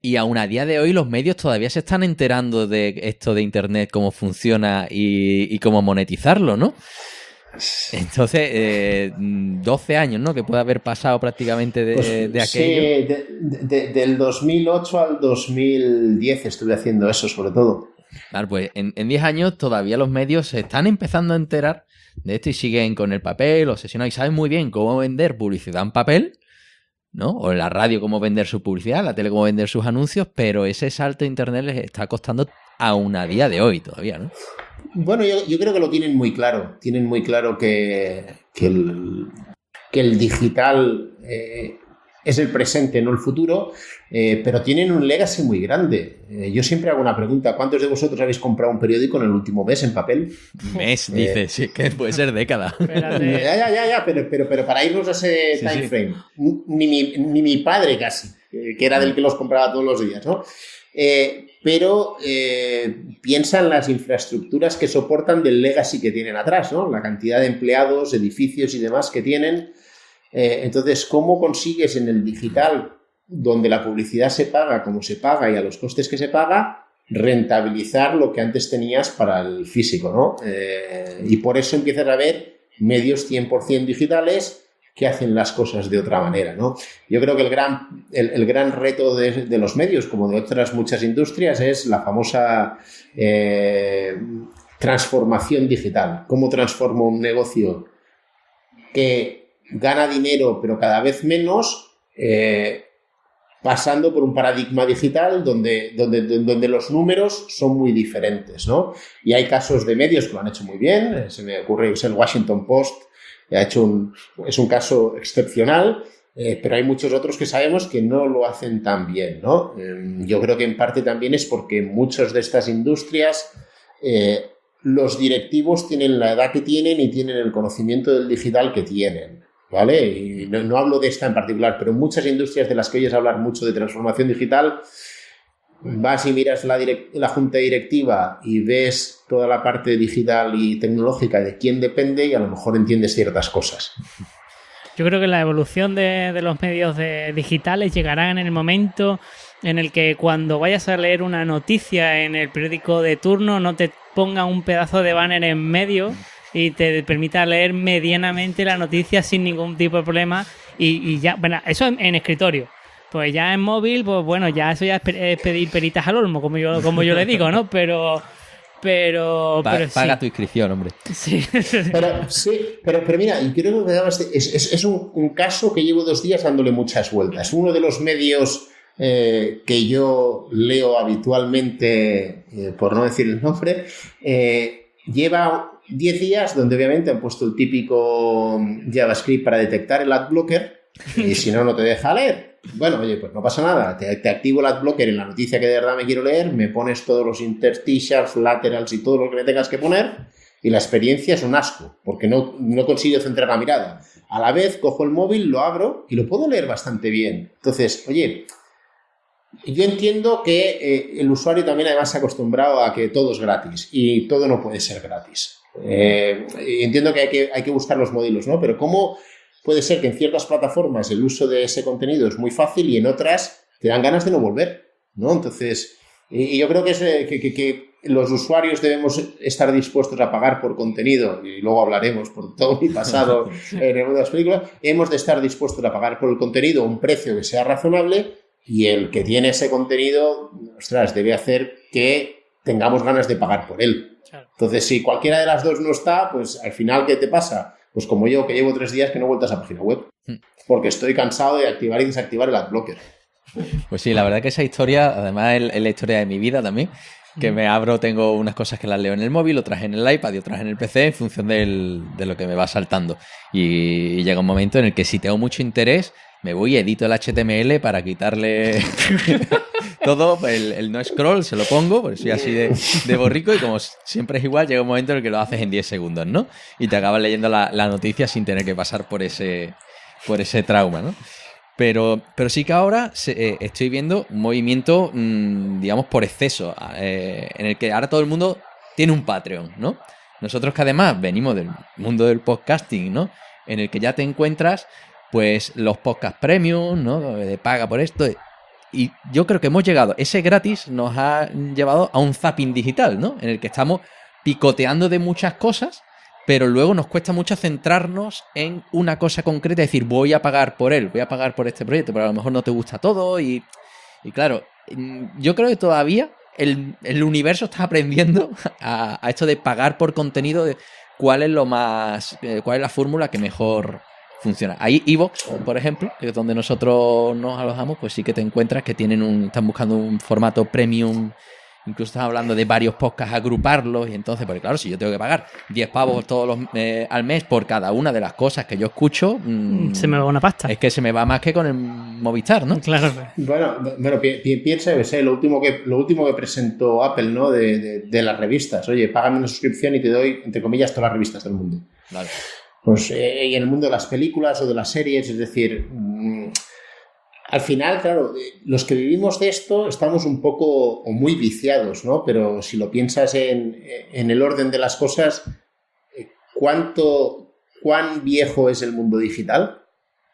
B: y aún a día de hoy los medios todavía se están enterando de esto de Internet, cómo funciona y cómo monetizarlo, ¿no? Entonces, 12 años, ¿no? Que puede haber pasado prácticamente de aquello.
D: Sí, del 2008 al 2010 estuve haciendo eso, sobre todo.
B: Claro, pues en 10 años todavía los medios se están empezando a enterar de esto y siguen con el papel, obsesionados, y saben muy bien cómo vender publicidad en papel, ¿no? O en la radio cómo vender su publicidad, en la tele cómo vender sus anuncios, pero ese salto a Internet les está costando aún a día de hoy todavía, ¿no?
D: Bueno, yo creo que lo tienen muy claro. Tienen muy claro que el digital es el presente, no el futuro, pero tienen un legacy muy grande. Yo siempre hago una pregunta: ¿cuántos de vosotros habéis comprado un periódico en el último mes en papel?
B: Mes, dice, sí, que puede ser década.
D: Ya, pero para irnos a ese time frame, ni mi padre casi, que era del que los compraba todos los días, ¿no? Pero piensa en las infraestructuras que soportan del legacy que tienen atrás, ¿no? La cantidad de empleados, edificios y demás que tienen. Entonces, ¿cómo consigues en el digital, donde la publicidad se paga como se paga y a los costes que se paga, rentabilizar lo que antes tenías para el físico, ¿no? Y por eso empiezas a ver medios 100% digitales que hacen las cosas de otra manera, ¿no? Yo creo que el gran reto de los medios, como de otras muchas industrias, es la famosa transformación digital. ¿Cómo transformo un negocio que gana dinero pero cada vez menos, pasando por un paradigma digital donde los números son muy diferentes, ¿no? Y hay casos de medios que lo han hecho muy bien. Se me ocurre, el Washington Post es un caso excepcional, pero hay muchos otros que sabemos que no lo hacen tan bien, ¿no? Yo creo que en parte también es porque muchas de estas industrias, los directivos tienen la edad que tienen y tienen el conocimiento del digital que tienen. ¿vale? Y no hablo de esta en particular, pero en muchas industrias de las que oyes hablar mucho de transformación digital, vas y miras la junta directiva y ves toda la parte digital y tecnológica de quién depende y a lo mejor entiendes ciertas cosas.
C: Yo creo que la evolución de los medios digitales llegará en el momento en el que cuando vayas a leer una noticia en el periódico de turno no te ponga un pedazo de banner en medio y te permita leer medianamente la noticia sin ningún tipo de problema y ya, bueno, eso en escritorio. Pues ya en móvil, pues bueno, ya eso ya es pedir peritas al olmo, como yo le digo, ¿no? Pero
B: Paga
C: sí.
B: tu inscripción, hombre.
C: Sí.
D: Pero mira, y creo que es un caso que llevo 2 días dándole muchas vueltas. Uno de los medios que yo leo habitualmente, por no decir el nombre, lleva 10 días donde obviamente han puesto el típico JavaScript para detectar el adblocker y si no te deja leer. Bueno, oye, pues no pasa nada. Te activo el adblocker en la noticia que de verdad me quiero leer, me pones todos los interstitials, laterals y todo lo que me tengas que poner y la experiencia es un asco porque no consigo centrar la mirada. A la vez cojo el móvil, lo abro y lo puedo leer bastante bien. Entonces, oye, yo entiendo que el usuario también además se ha acostumbrado a que todo es gratis y todo no puede ser gratis. Entiendo que hay que buscar los modelos, ¿no? Pero ¿cómo puede ser que en ciertas plataformas el uso de ese contenido es muy fácil y en otras te dan ganas de no volver, ¿no? Entonces, y yo creo que, que los usuarios debemos estar dispuestos a pagar por contenido, y luego hablaremos por todo mi pasado en el mundo de las películas, hemos de estar dispuestos a pagar por el contenido un precio que sea razonable y el que tiene ese contenido, ostras, debe hacer que tengamos ganas de pagar por él. Entonces, si cualquiera de las dos no está, pues al final, ¿qué te pasa? Pues como yo, que llevo 3 días que no he vuelto a esa página web. Porque estoy cansado de activar y desactivar el adblocker.
B: Pues sí, la verdad que esa historia, además es la historia de mi vida también, que me abro, tengo unas cosas que las leo en el móvil, otras en el iPad y otras en el PC en función de lo que me va saltando. Y llega un momento en el que si tengo mucho interés, me voy y edito el HTML para quitarle todo, el no scroll se lo pongo, porque soy así de borrico y como siempre es igual, llega un momento en el que lo haces en 10 segundos, ¿no? Y te acabas leyendo la noticia sin tener que pasar por ese trauma, ¿no? Pero sí que ahora estoy viendo un movimiento, digamos, por exceso, en el que ahora todo el mundo tiene un Patreon, ¿no? Nosotros que además venimos del mundo del podcasting, ¿no? En el que ya te encuentras pues los podcast premium, ¿no? De paga por esto. Y yo creo que hemos llegado, ese gratis nos ha llevado a un zapping digital, ¿no? En el que estamos picoteando de muchas cosas, pero luego nos cuesta mucho centrarnos en una cosa concreta, es decir, voy a pagar por él, voy a pagar por este proyecto, pero a lo mejor no te gusta todo y claro, yo creo que todavía el universo está aprendiendo a esto de pagar por contenido, de cuál es la fórmula que mejor funciona. Ahí iVoox, por ejemplo, que es donde nosotros nos alojamos, pues sí que te encuentras que están buscando un formato premium, incluso están hablando de varios podcasts, agruparlos, y entonces, porque claro, si yo tengo que pagar 10 pavos al mes por cada una de las cosas que yo escucho,
C: se me va una pasta.
B: Es que se me va más que con el Movistar, ¿no?
C: Claro.
D: Bueno, piensa, lo último que presentó Apple, ¿no? De las revistas. Oye, págame una suscripción y te doy, entre comillas, todas las revistas del mundo.
B: Vale.
D: Pues y en el mundo de las películas o de las series, es decir, al final, claro, los que vivimos de esto estamos un poco o muy viciados, ¿no? Pero si lo piensas en el orden de las cosas, ¿cuán viejo es el mundo digital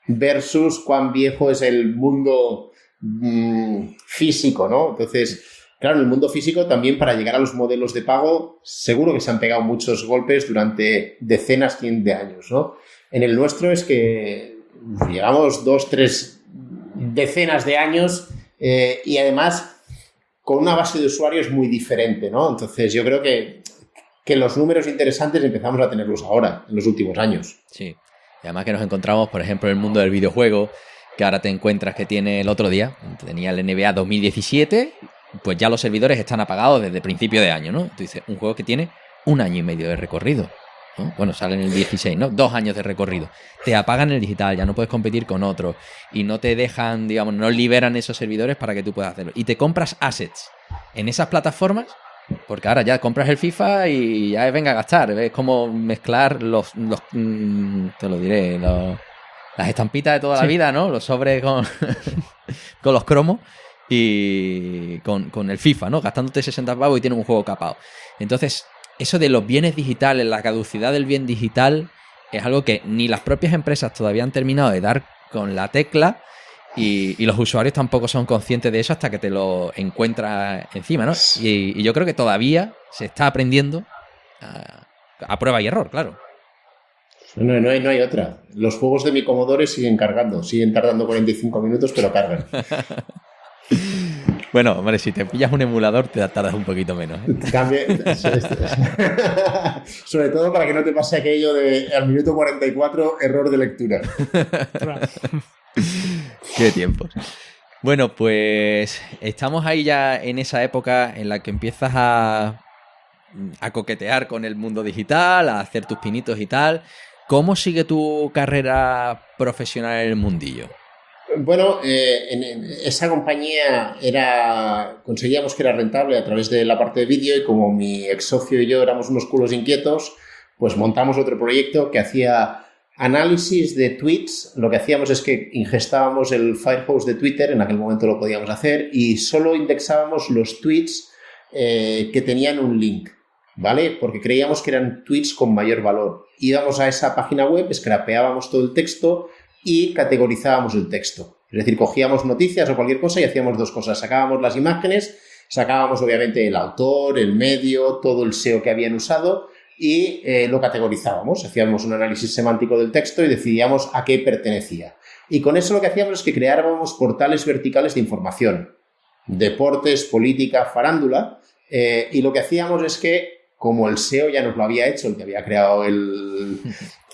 D: versus cuán viejo es el mundo físico, ¿no? Entonces, claro, en el mundo físico también para llegar a los modelos de pago seguro que se han pegado muchos golpes durante decenas de años, ¿no? En el nuestro es que llevamos 2, 3 decenas de años y además con una base de usuarios muy diferente, ¿no? Entonces yo creo que los números interesantes empezamos a tenerlos ahora, en los últimos años.
B: Sí, y además que nos encontramos, por ejemplo, en el mundo del videojuego, que ahora te encuentras que tiene el otro día, tenía el NBA 2017, pues ya los servidores están apagados desde principio de año, ¿no? Tú dices, un juego que tiene 1 año y medio de recorrido, ¿no? Bueno, sale en el 16, ¿no? 2 años de recorrido. Te apagan el digital, ya no puedes competir con otros y no te dejan, digamos, no liberan esos servidores para que tú puedas hacerlo. Y te compras assets en esas plataformas, porque ahora ya compras el FIFA y ya venga a gastar. Es como mezclar te lo diré, las estampitas de toda la vida, ¿no? Los sobres con, con los cromos y con el FIFA, ¿no? Gastándote 60 pavos y tienes un juego capado. Entonces, eso de los bienes digitales, la caducidad del bien digital, es algo que ni las propias empresas todavía han terminado de dar con la tecla y los usuarios tampoco son conscientes de eso hasta que te lo encuentras encima, ¿no? Y yo creo que todavía se está aprendiendo a prueba y error, claro.
D: No hay otra. Los juegos de mi Commodore siguen cargando. Siguen tardando 45 minutos, pero cargan.
B: Bueno, hombre, si te pillas un emulador te tardas un poquito menos, ¿eh?
D: Sobre todo para que no te pase aquello de al minuto 44, error de lectura.
B: Qué tiempos. Bueno, pues estamos ahí ya en esa época en la que empiezas a coquetear con el mundo digital, a hacer tus pinitos y tal. ¿Cómo sigue tu carrera profesional en el mundillo?
D: Bueno, en esa compañía conseguíamos que era rentable a través de la parte de vídeo y como mi ex socio y yo éramos unos culos inquietos, pues montamos otro proyecto que hacía análisis de tweets. Lo que hacíamos es que ingestábamos el Firehose de Twitter, en aquel momento lo podíamos hacer, y solo indexábamos los tweets que tenían un link, ¿vale? Porque creíamos que eran tweets con mayor valor. Íbamos a esa página web, scrapeábamos todo el texto y categorizábamos el texto. Es decir, cogíamos noticias o cualquier cosa y hacíamos dos cosas. Sacábamos las imágenes, sacábamos obviamente el autor, el medio, todo el SEO que habían usado y lo categorizábamos. Hacíamos un análisis semántico del texto y decidíamos a qué pertenecía. Y con eso lo que hacíamos es que creábamos portales verticales de información. Deportes, política, farándula. Y lo que hacíamos es que, como el SEO ya nos lo había hecho, el que había creado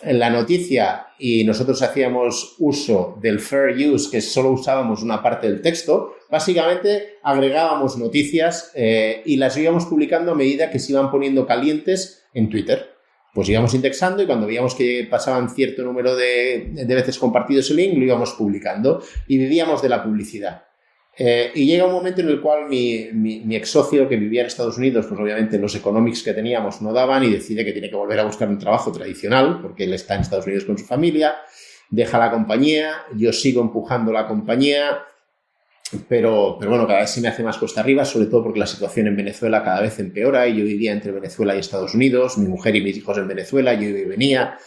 D: la noticia, y nosotros hacíamos uso del fair use, que solo usábamos una parte del texto, básicamente agregábamos noticias y las íbamos publicando a medida que se iban poniendo calientes en Twitter. Pues íbamos indexando y cuando veíamos que pasaban cierto número de veces compartidos el link, lo íbamos publicando y vivíamos de la publicidad. Y llega un momento en el cual mi ex socio, que vivía en Estados Unidos, pues obviamente los economics que teníamos no daban y decide que tiene que volver a buscar un trabajo tradicional porque él está en Estados Unidos con su familia, deja la compañía, yo sigo empujando la compañía, pero bueno, cada vez se me hace más cuesta arriba, sobre todo porque la situación en Venezuela cada vez empeora y yo vivía entre Venezuela y Estados Unidos, mi mujer y mis hijos en Venezuela, yo iba y venía.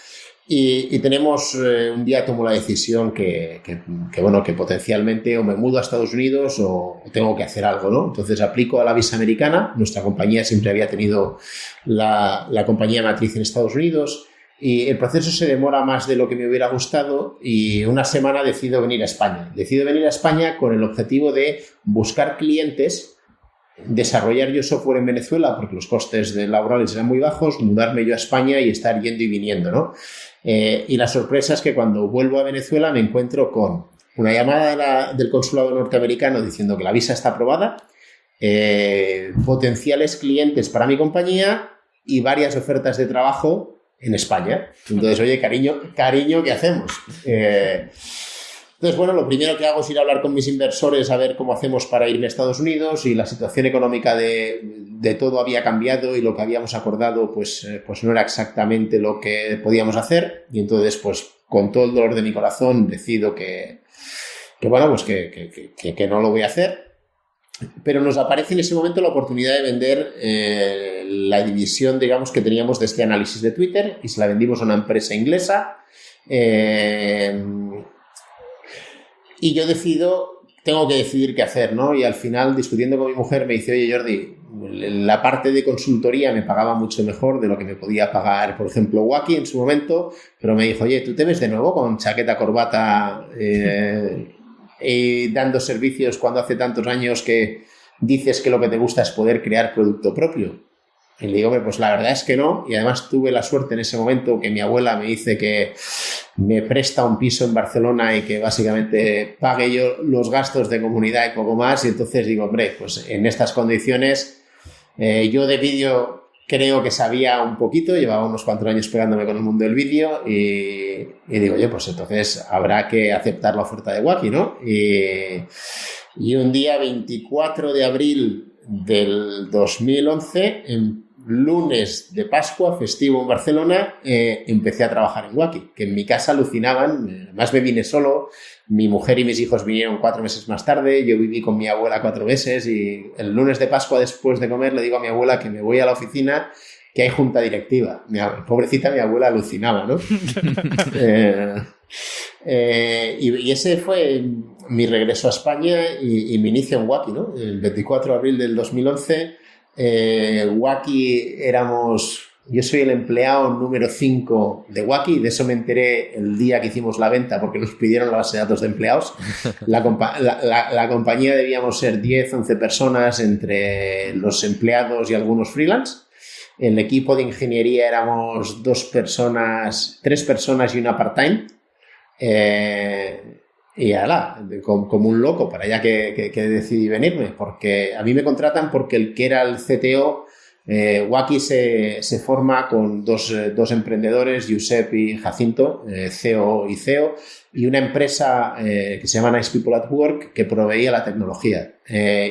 D: Y tenemos, un día tomo la decisión que potencialmente o me mudo a Estados Unidos o tengo que hacer algo, ¿no? Entonces aplico a la visa americana. Nuestra compañía siempre había tenido la compañía matriz en Estados Unidos y el proceso se demora más de lo que me hubiera gustado y una semana decido venir a España. Decido venir a España con el objetivo de buscar clientes, desarrollar yo software en Venezuela porque los costes laborales eran muy bajos, mudarme yo a España y estar yendo y viniendo, ¿no? Y la sorpresa es que cuando vuelvo a Venezuela me encuentro con una llamada del consulado norteamericano diciendo que la visa está aprobada, potenciales clientes para mi compañía y varias ofertas de trabajo en España. Entonces, oye, cariño, ¿qué hacemos? Entonces, bueno, lo primero que hago es ir a hablar con mis inversores a ver cómo hacemos para irme a Estados Unidos y la situación económica de todo había cambiado y lo que habíamos acordado pues no era exactamente lo que podíamos hacer y entonces pues con todo el dolor de mi corazón decido que no lo voy a hacer, pero nos aparece en ese momento la oportunidad de vender la división, digamos, que teníamos de este análisis de Twitter y se la vendimos a una empresa inglesa. Y yo tengo que decidir qué hacer, ¿no? Y al final, discutiendo con mi mujer, me dice, oye, Jordi, la parte de consultoría me pagaba mucho mejor de lo que me podía pagar, por ejemplo, Wacky en su momento, pero me dijo, oye, ¿tú te ves de nuevo con chaqueta, corbata y dando servicios cuando hace tantos años que dices que lo que te gusta es poder crear producto propio? Y le digo, pues la verdad es que no, y además tuve la suerte en ese momento que mi abuela me dice que me presta un piso en Barcelona y que básicamente pague yo los gastos de comunidad y poco más, y entonces digo, hombre, pues en estas condiciones yo de vídeo creo que sabía un poquito, llevaba unos cuantos años pegándome con el mundo del vídeo y digo, oye, pues entonces habrá que aceptar la oferta de Wacky, ¿no? Y un día 24 de abril del 2011 lunes de Pascua, festivo en Barcelona, empecé a trabajar en Wacky, que en mi casa alucinaban. Además me vine solo, mi mujer y mis hijos vinieron 4 meses más tarde, yo viví con mi abuela 4 meses y el lunes de Pascua, después de comer, le digo a mi abuela que me voy a la oficina, que hay junta directiva. Pobrecita, mi abuela alucinaba, ¿no? Y ese fue mi regreso a España y mi inicio en Wacky, ¿no? El 24 de abril del 2011, Wacky yo soy el empleado número 5 de Wacky, de eso me enteré el día que hicimos la venta porque nos pidieron la base de datos de empleados. La compañía debíamos ser 10, 11 personas entre los empleados y algunos freelance. El equipo de ingeniería éramos 3 personas y una part-time. Y ala, como un loco, para allá que decidí venirme, porque a mí me contratan porque el que era el CTO, Wacky se forma con dos emprendedores, Josep y Jacinto, CEO y CEO, y una empresa que se llama Nice People at Work, que proveía la tecnología.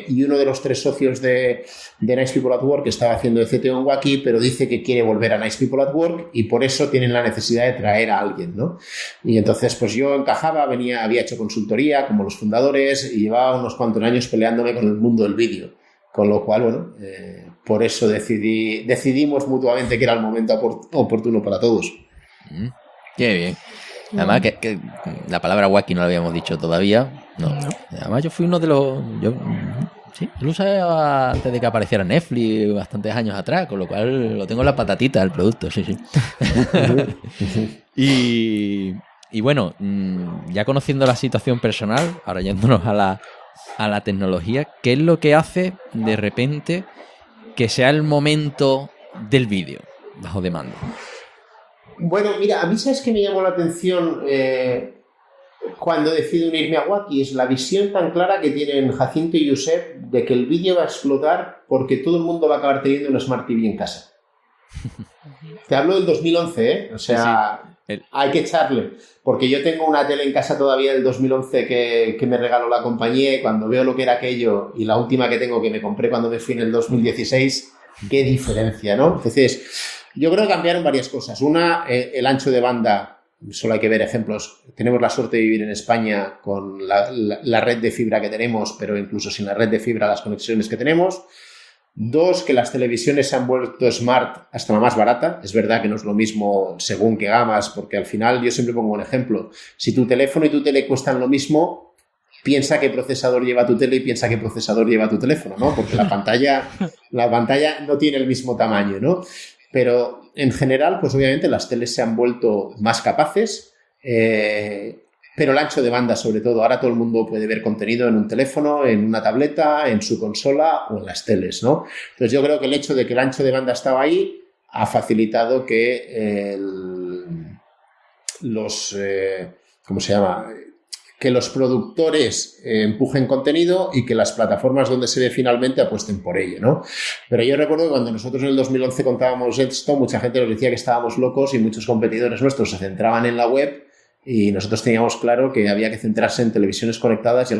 D: Y uno de los 3 socios de Nice People at Work estaba haciendo de CTO en Wacky, pero dice que quiere volver a Nice People at Work y por eso tienen la necesidad de traer a alguien, ¿no? Y entonces pues yo encajaba, había hecho consultoría como los fundadores y llevaba unos cuantos años peleándome con el mundo del vídeo. Con lo cual, bueno, por eso decidimos mutuamente que era el momento oportuno para todos.
B: Qué bien. Además, que la palabra Wacky no la habíamos dicho todavía. No. Además, yo fui uno de los... Yo lo usaba antes de que apareciera Netflix, bastantes años atrás, con lo cual lo tengo en la patatita el producto, sí. Y bueno, ya conociendo la situación personal, ahora yéndonos a la tecnología, ¿qué es lo que hace de repente que sea el momento del vídeo bajo demanda?
D: Bueno, mira, a mí sabes que me llamó la atención cuando decido unirme a Wacky, es la visión tan clara que tienen Jacinto y Josep de que el vídeo va a explotar porque todo el mundo va a acabar teniendo una Smart TV en casa. Te hablo del 2011, ¿eh? O sea... Sí. Hay que echarle, porque yo tengo una tele en casa todavía del 2011 que me regaló la compañía y cuando veo lo que era aquello y la última que tengo que me compré cuando me fui en el 2016, qué diferencia, ¿no? Entonces, yo creo que cambiaron varias cosas. Una, el ancho de banda, solo hay que ver ejemplos. Tenemos la suerte de vivir en España con la red de fibra que tenemos, pero incluso sin la red de fibra las conexiones que tenemos. 2, que las televisiones se han vuelto smart hasta la más barata. Es verdad que no es lo mismo según qué gamas, porque al final yo siempre pongo un ejemplo. Si tu teléfono y tu tele cuestan lo mismo, piensa qué procesador lleva tu tele y piensa qué procesador lleva tu teléfono, ¿no? Porque la pantalla no tiene el mismo tamaño, ¿no? Pero en general, pues obviamente las teles se han vuelto más capaces, pero el ancho de banda sobre todo. Ahora todo el mundo puede ver contenido en un teléfono, en una tableta, en su consola o en las teles, ¿no? Entonces yo creo que el hecho de que el ancho de banda estaba ahí ha facilitado que que los productores empujen contenido y que las plataformas donde se ve finalmente apuesten por ello, ¿no? Pero yo recuerdo que cuando nosotros en el 2011 contábamos esto, mucha gente nos decía que estábamos locos y muchos competidores nuestros se centraban en la web y nosotros teníamos claro que había que centrarse en televisiones conectadas y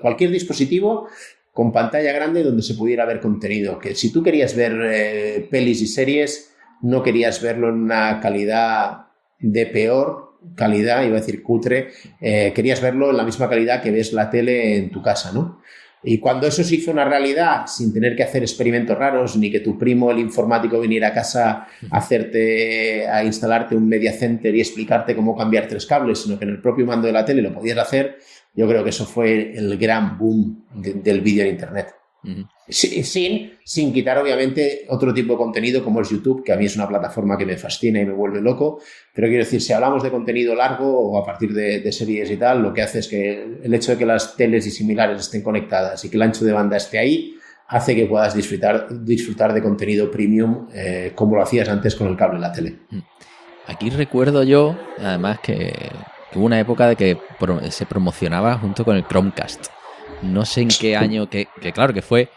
D: cualquier dispositivo con pantalla grande donde se pudiera ver contenido. Que si tú querías ver pelis y series, no querías verlo en una calidad de peor calidad, iba a decir cutre, querías verlo en la misma calidad que ves la tele en tu casa, ¿no? Y cuando eso se hizo una realidad, sin tener que hacer experimentos raros, ni que tu primo, el informático, viniera a casa a instalarte un media center y explicarte cómo cambiar 3 cables, sino que en el propio mando de la tele lo podías hacer, yo creo que eso fue el gran boom del vídeo en Internet. Uh-huh. Sin quitar, obviamente, otro tipo de contenido como es YouTube, que a mí es una plataforma que me fascina y me vuelve loco. Pero quiero decir, si hablamos de contenido largo o a partir de series y tal, lo que hace es que el hecho de que las teles y similares estén conectadas y que el ancho de banda esté ahí, hace que puedas disfrutar de contenido premium como lo hacías antes con el cable y la tele.
B: Aquí recuerdo yo, además, que hubo una época de que se promocionaba junto con el Chromecast. No sé en qué año, que claro que fue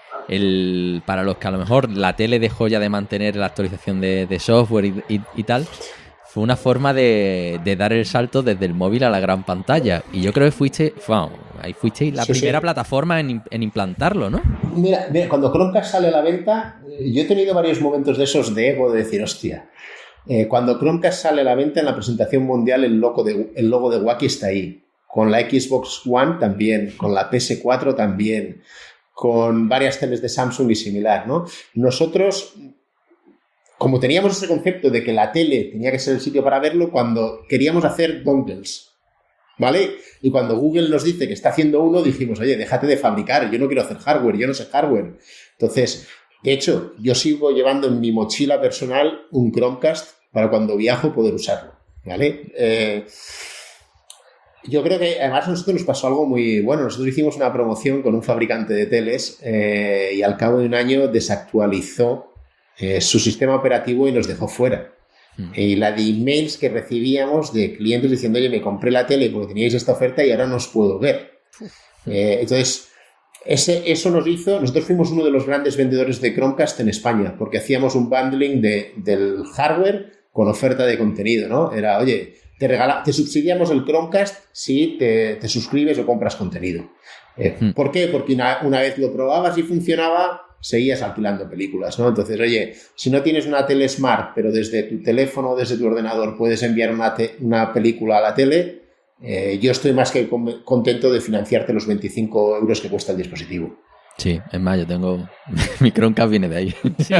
B: para los que a lo mejor la tele dejó ya de mantener la actualización de software y tal, fue una forma de dar el salto desde el móvil a la gran pantalla. Y yo creo que fuisteis la primera plataforma en implantarlo, ¿no?
D: Mira, cuando Chromecast sale a la venta, yo he tenido varios momentos de esos de ego, de decir, hostia, cuando Chromecast sale a la venta en la presentación mundial, el logo de Wacky está ahí. Con la Xbox One también, con la PS4 también, con varias teles de Samsung y similar, ¿no? Nosotros, como teníamos ese concepto de que la tele tenía que ser el sitio para verlo, cuando queríamos hacer dongles, ¿vale? Y cuando Google nos dice que está haciendo uno, dijimos, oye, déjate de fabricar, yo no quiero hacer hardware, yo no sé hardware. Entonces, de hecho, yo sigo llevando en mi mochila personal un Chromecast para cuando viajo poder usarlo, ¿vale? Yo creo que además a nosotros nos pasó algo muy bueno. Nosotros hicimos una promoción con un fabricante de teles y al cabo de un año desactualizó su sistema operativo y nos dejó fuera. Y la de emails que recibíamos de clientes diciendo, oye, me compré la tele porque teníais esta oferta y ahora no os puedo ver. Entonces, eso nos hizo... Nosotros fuimos uno de los grandes vendedores de Chromecast en España porque hacíamos un bundling del hardware con oferta de contenido, ¿no? Era, oye... Te subsidiamos el Chromecast si te suscribes o compras contenido. ¿Por qué? Porque una vez lo probabas y funcionaba, seguías alquilando películas, ¿no? Entonces, oye, si no tienes una tele smart, pero desde tu teléfono o desde tu ordenador puedes enviar una película a la tele, yo estoy más que contento de financiarte los 25 euros que cuesta el dispositivo.
B: Sí, es más, yo tengo... Mi Chromecast viene de ahí.
C: Sí,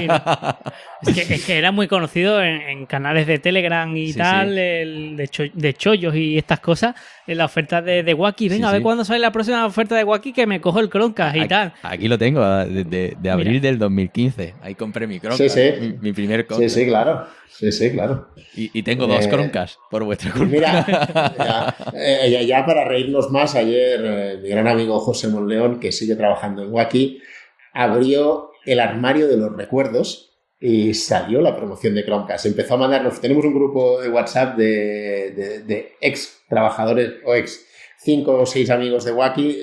C: es que era muy conocido en canales de Telegram y tal, sí. De chollos y estas cosas, la oferta de Wacky. Venga, a ver cuándo sale la próxima oferta de Wacky que me cojo el Chromecast y tal.
B: Aquí lo tengo, de abril del 2015. Ahí compré mi Chromecast, mi primer Chromecast.
D: Sí, claro. Sí, claro.
B: Y tengo 2 Chromecast por vuestra culpa.
D: Mira, ya para reírnos más, ayer mi gran amigo José Monleón, que sigue trabajando en Wacky, abrió el armario de los recuerdos y salió la promoción de Chromecast. Empezó a mandarnos... Tenemos un grupo de WhatsApp de ex trabajadores o ex 5 o 6 amigos de Wacky,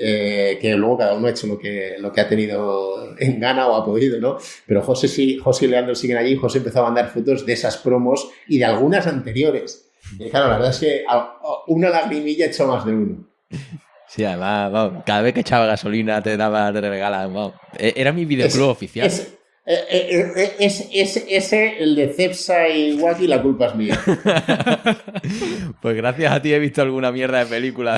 D: que luego cada uno ha hecho lo que ha tenido en gana o ha podido, ¿no? Pero José y Leandro siguen allí. José empezó a mandar fotos de esas promos y de algunas anteriores. Y claro, la verdad es que una lagrimilla echó más de uno.
B: Sí, además, vamos, cada vez que echaba gasolina te regalan. Vamos. Era mi videoclub oficial.
D: Ese, el de Cepsa y Wacky, la culpa es mía.
B: Pues gracias a ti he visto alguna mierda de película.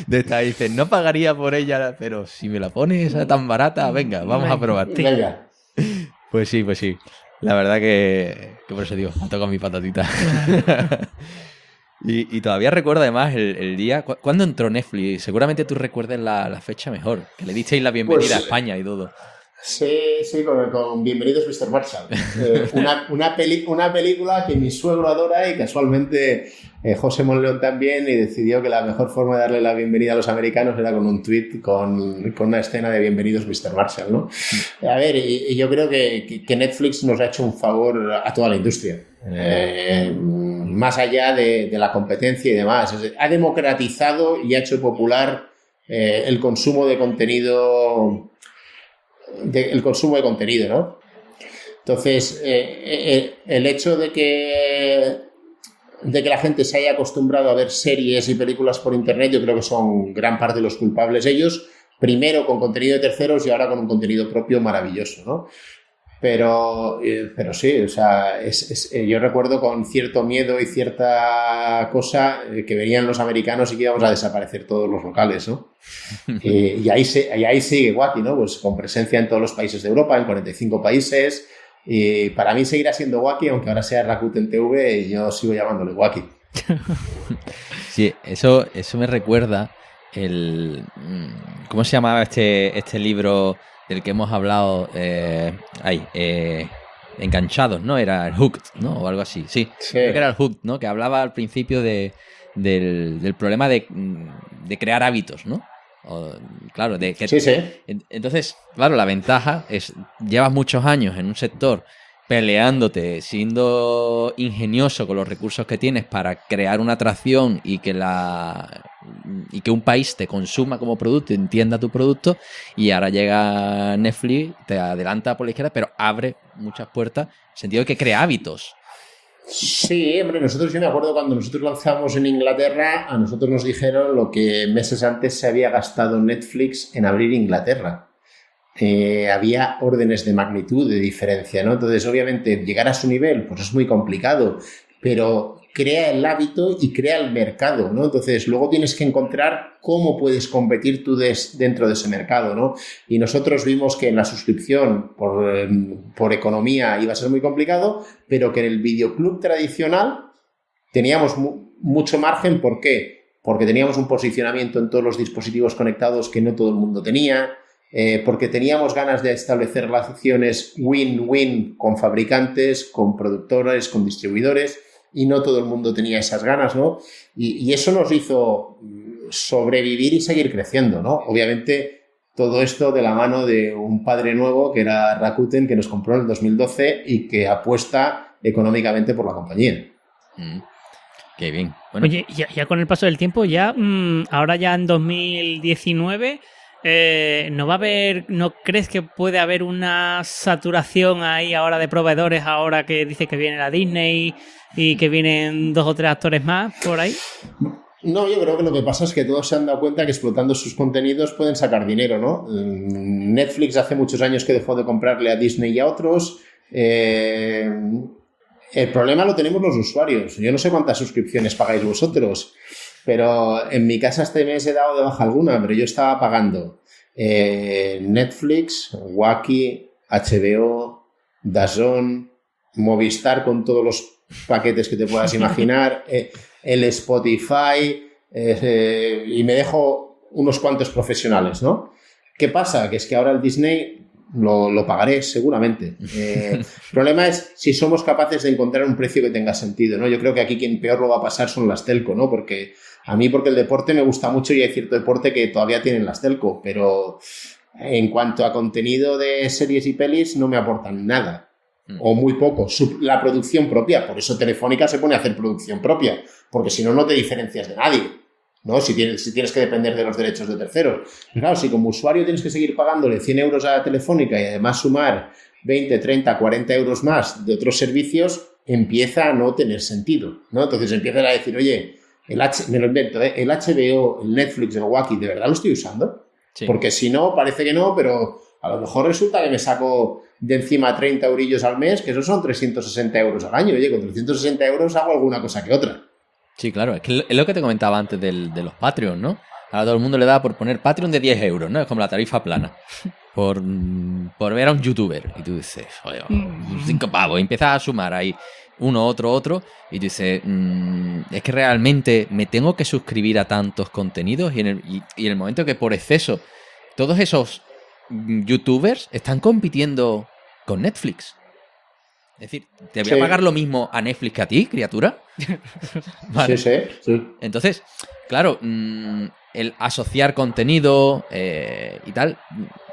B: De esta dices, no pagaría por ella, pero si me la pones tan barata, venga, vamos a probar.
D: Venga.
B: Pues sí. La verdad que por eso digo, me toca mi patatita. Y todavía recuerdo además el día... ¿Cuándo entró Netflix? Seguramente tú recuerdes la fecha mejor, que le disteis la bienvenida a España y todo.
D: Sí, con Bienvenidos Mr. Marshall. Una película que mi suegro adora y casualmente José Monleón también, y decidió que la mejor forma de darle la bienvenida a los americanos era con un tweet con una escena de Bienvenidos Mr. Marshall, ¿no? A ver, y yo creo que Netflix nos ha hecho un favor a toda la industria. Más allá de la competencia y demás. Ha democratizado y ha hecho popular el consumo de contenido... el consumo de contenido, ¿no? Entonces, el hecho de que la gente se haya acostumbrado a ver series y películas por internet, yo creo que son gran parte de los culpables ellos, primero con contenido de terceros y ahora con un contenido propio maravilloso, ¿no? Pero sí, o sea, yo recuerdo con cierto miedo y cierta cosa que venían los americanos y que íbamos a desaparecer todos los locales, ¿no? Y ahí sigue Wacky, ¿no? Pues con presencia en todos los países de Europa, en 45 países. Y para mí seguirá siendo Wacky, aunque ahora sea Rakuten TV y yo sigo llamándole Wacky.
B: Sí, eso me recuerda ¿cómo se llamaba este libro del que hemos hablado? Enganchados, ¿no? Era el Hooked, ¿no? O algo así. Sí, creo que era el Hooked, ¿no? Que hablaba al principio del problema de crear hábitos, ¿no? Claro,
D: sí.
B: Entonces, claro, la ventaja es, llevas muchos años en un sector peleándote, siendo ingenioso con los recursos que tienes para crear una atracción y que un país te consuma como producto, entienda tu producto, y ahora llega Netflix, te adelanta por la izquierda, pero abre muchas puertas en el sentido de que crea hábitos.
D: Sí, hombre, yo me acuerdo cuando nosotros lanzamos en Inglaterra, a nosotros nos dijeron lo que meses antes se había gastado Netflix en abrir Inglaterra. Había órdenes de magnitud de diferencia, ¿no? Entonces, obviamente, llegar a su nivel, pues es muy complicado, pero crea el hábito y crea el mercado, ¿no? Entonces, luego tienes que encontrar cómo puedes competir tú dentro de ese mercado, ¿no? Y nosotros vimos que en la suscripción por economía iba a ser muy complicado, pero que en el videoclub tradicional teníamos mucho margen. ¿Por qué? Porque teníamos un posicionamiento en todos los dispositivos conectados que no todo el mundo tenía, porque teníamos ganas de establecer relaciones win-win con fabricantes, con productores, con distribuidores, y no todo el mundo tenía esas ganas, ¿no? Y eso nos hizo sobrevivir y seguir creciendo, ¿no? Obviamente, todo esto de la mano de un padre nuevo, que era Rakuten, que nos compró en el 2012 y que apuesta económicamente por la compañía.
B: Qué bien. Bueno.
C: Oye, ya con el paso del tiempo, ahora ya en 2019... ¿no crees que puede haber una saturación ahí ahora de proveedores ahora que dice que viene la Disney y que vienen 2 o 3 actores más por ahí?
D: No, yo creo que lo que pasa es que todos se han dado cuenta que explotando sus contenidos pueden sacar dinero, ¿no? Netflix hace muchos años que dejó de comprarle a Disney y a otros. El problema lo tenemos los usuarios. Yo no sé cuántas suscripciones pagáis vosotros, pero en mi casa este mes he dado de baja alguna, pero yo estaba pagando Netflix, Wacky, HBO, DAZN, Movistar con todos los paquetes que te puedas imaginar, el Spotify, y me dejo unos cuantos profesionales, ¿no? ¿Qué pasa? Que es que ahora el Disney lo pagaré seguramente. El problema es si somos capaces de encontrar un precio que tenga sentido, ¿no? Yo creo que aquí quien peor lo va a pasar son las telco, ¿no? Porque el deporte me gusta mucho y hay cierto deporte que todavía tienen las telco, pero en cuanto a contenido de series y pelis no me aportan nada. O muy poco. La producción propia. Por eso Telefónica se pone a hacer producción propia. Porque si no, no te diferencias de nadie, ¿no? Si tienes que depender de los derechos de terceros. Claro, si como usuario tienes que seguir pagándole 100 euros a Telefónica y además sumar 20, 30, 40 euros más de otros servicios, empieza a no tener sentido, ¿no? Entonces empiezas a decir, oye, me lo invento, el HBO, el Netflix, el Wacky, ¿de verdad lo estoy usando? Sí. Porque si no, parece que no, pero a lo mejor resulta que me saco de encima 30 eurillos al mes, que esos son 360 euros al año. Oye, con 360 euros hago alguna cosa que otra.
B: Sí, claro, es que es lo que te comentaba antes de los Patreon, ¿no? Ahora todo el mundo le da por poner Patreon de 10 euros, ¿no? Es como la tarifa plana. Por ver a un youtuber. Y tú dices, oye, 5 pavos. Y empiezas a sumar ahí uno, otro. Y tú dices, es que realmente me tengo que suscribir a tantos contenidos. Y en el momento que por exceso todos esos youtubers están compitiendo con Netflix. Es decir, ¿te voy a pagar lo mismo a Netflix que a ti, criatura? ¿Vale?
D: Sí.
B: Entonces, claro, el asociar contenido y tal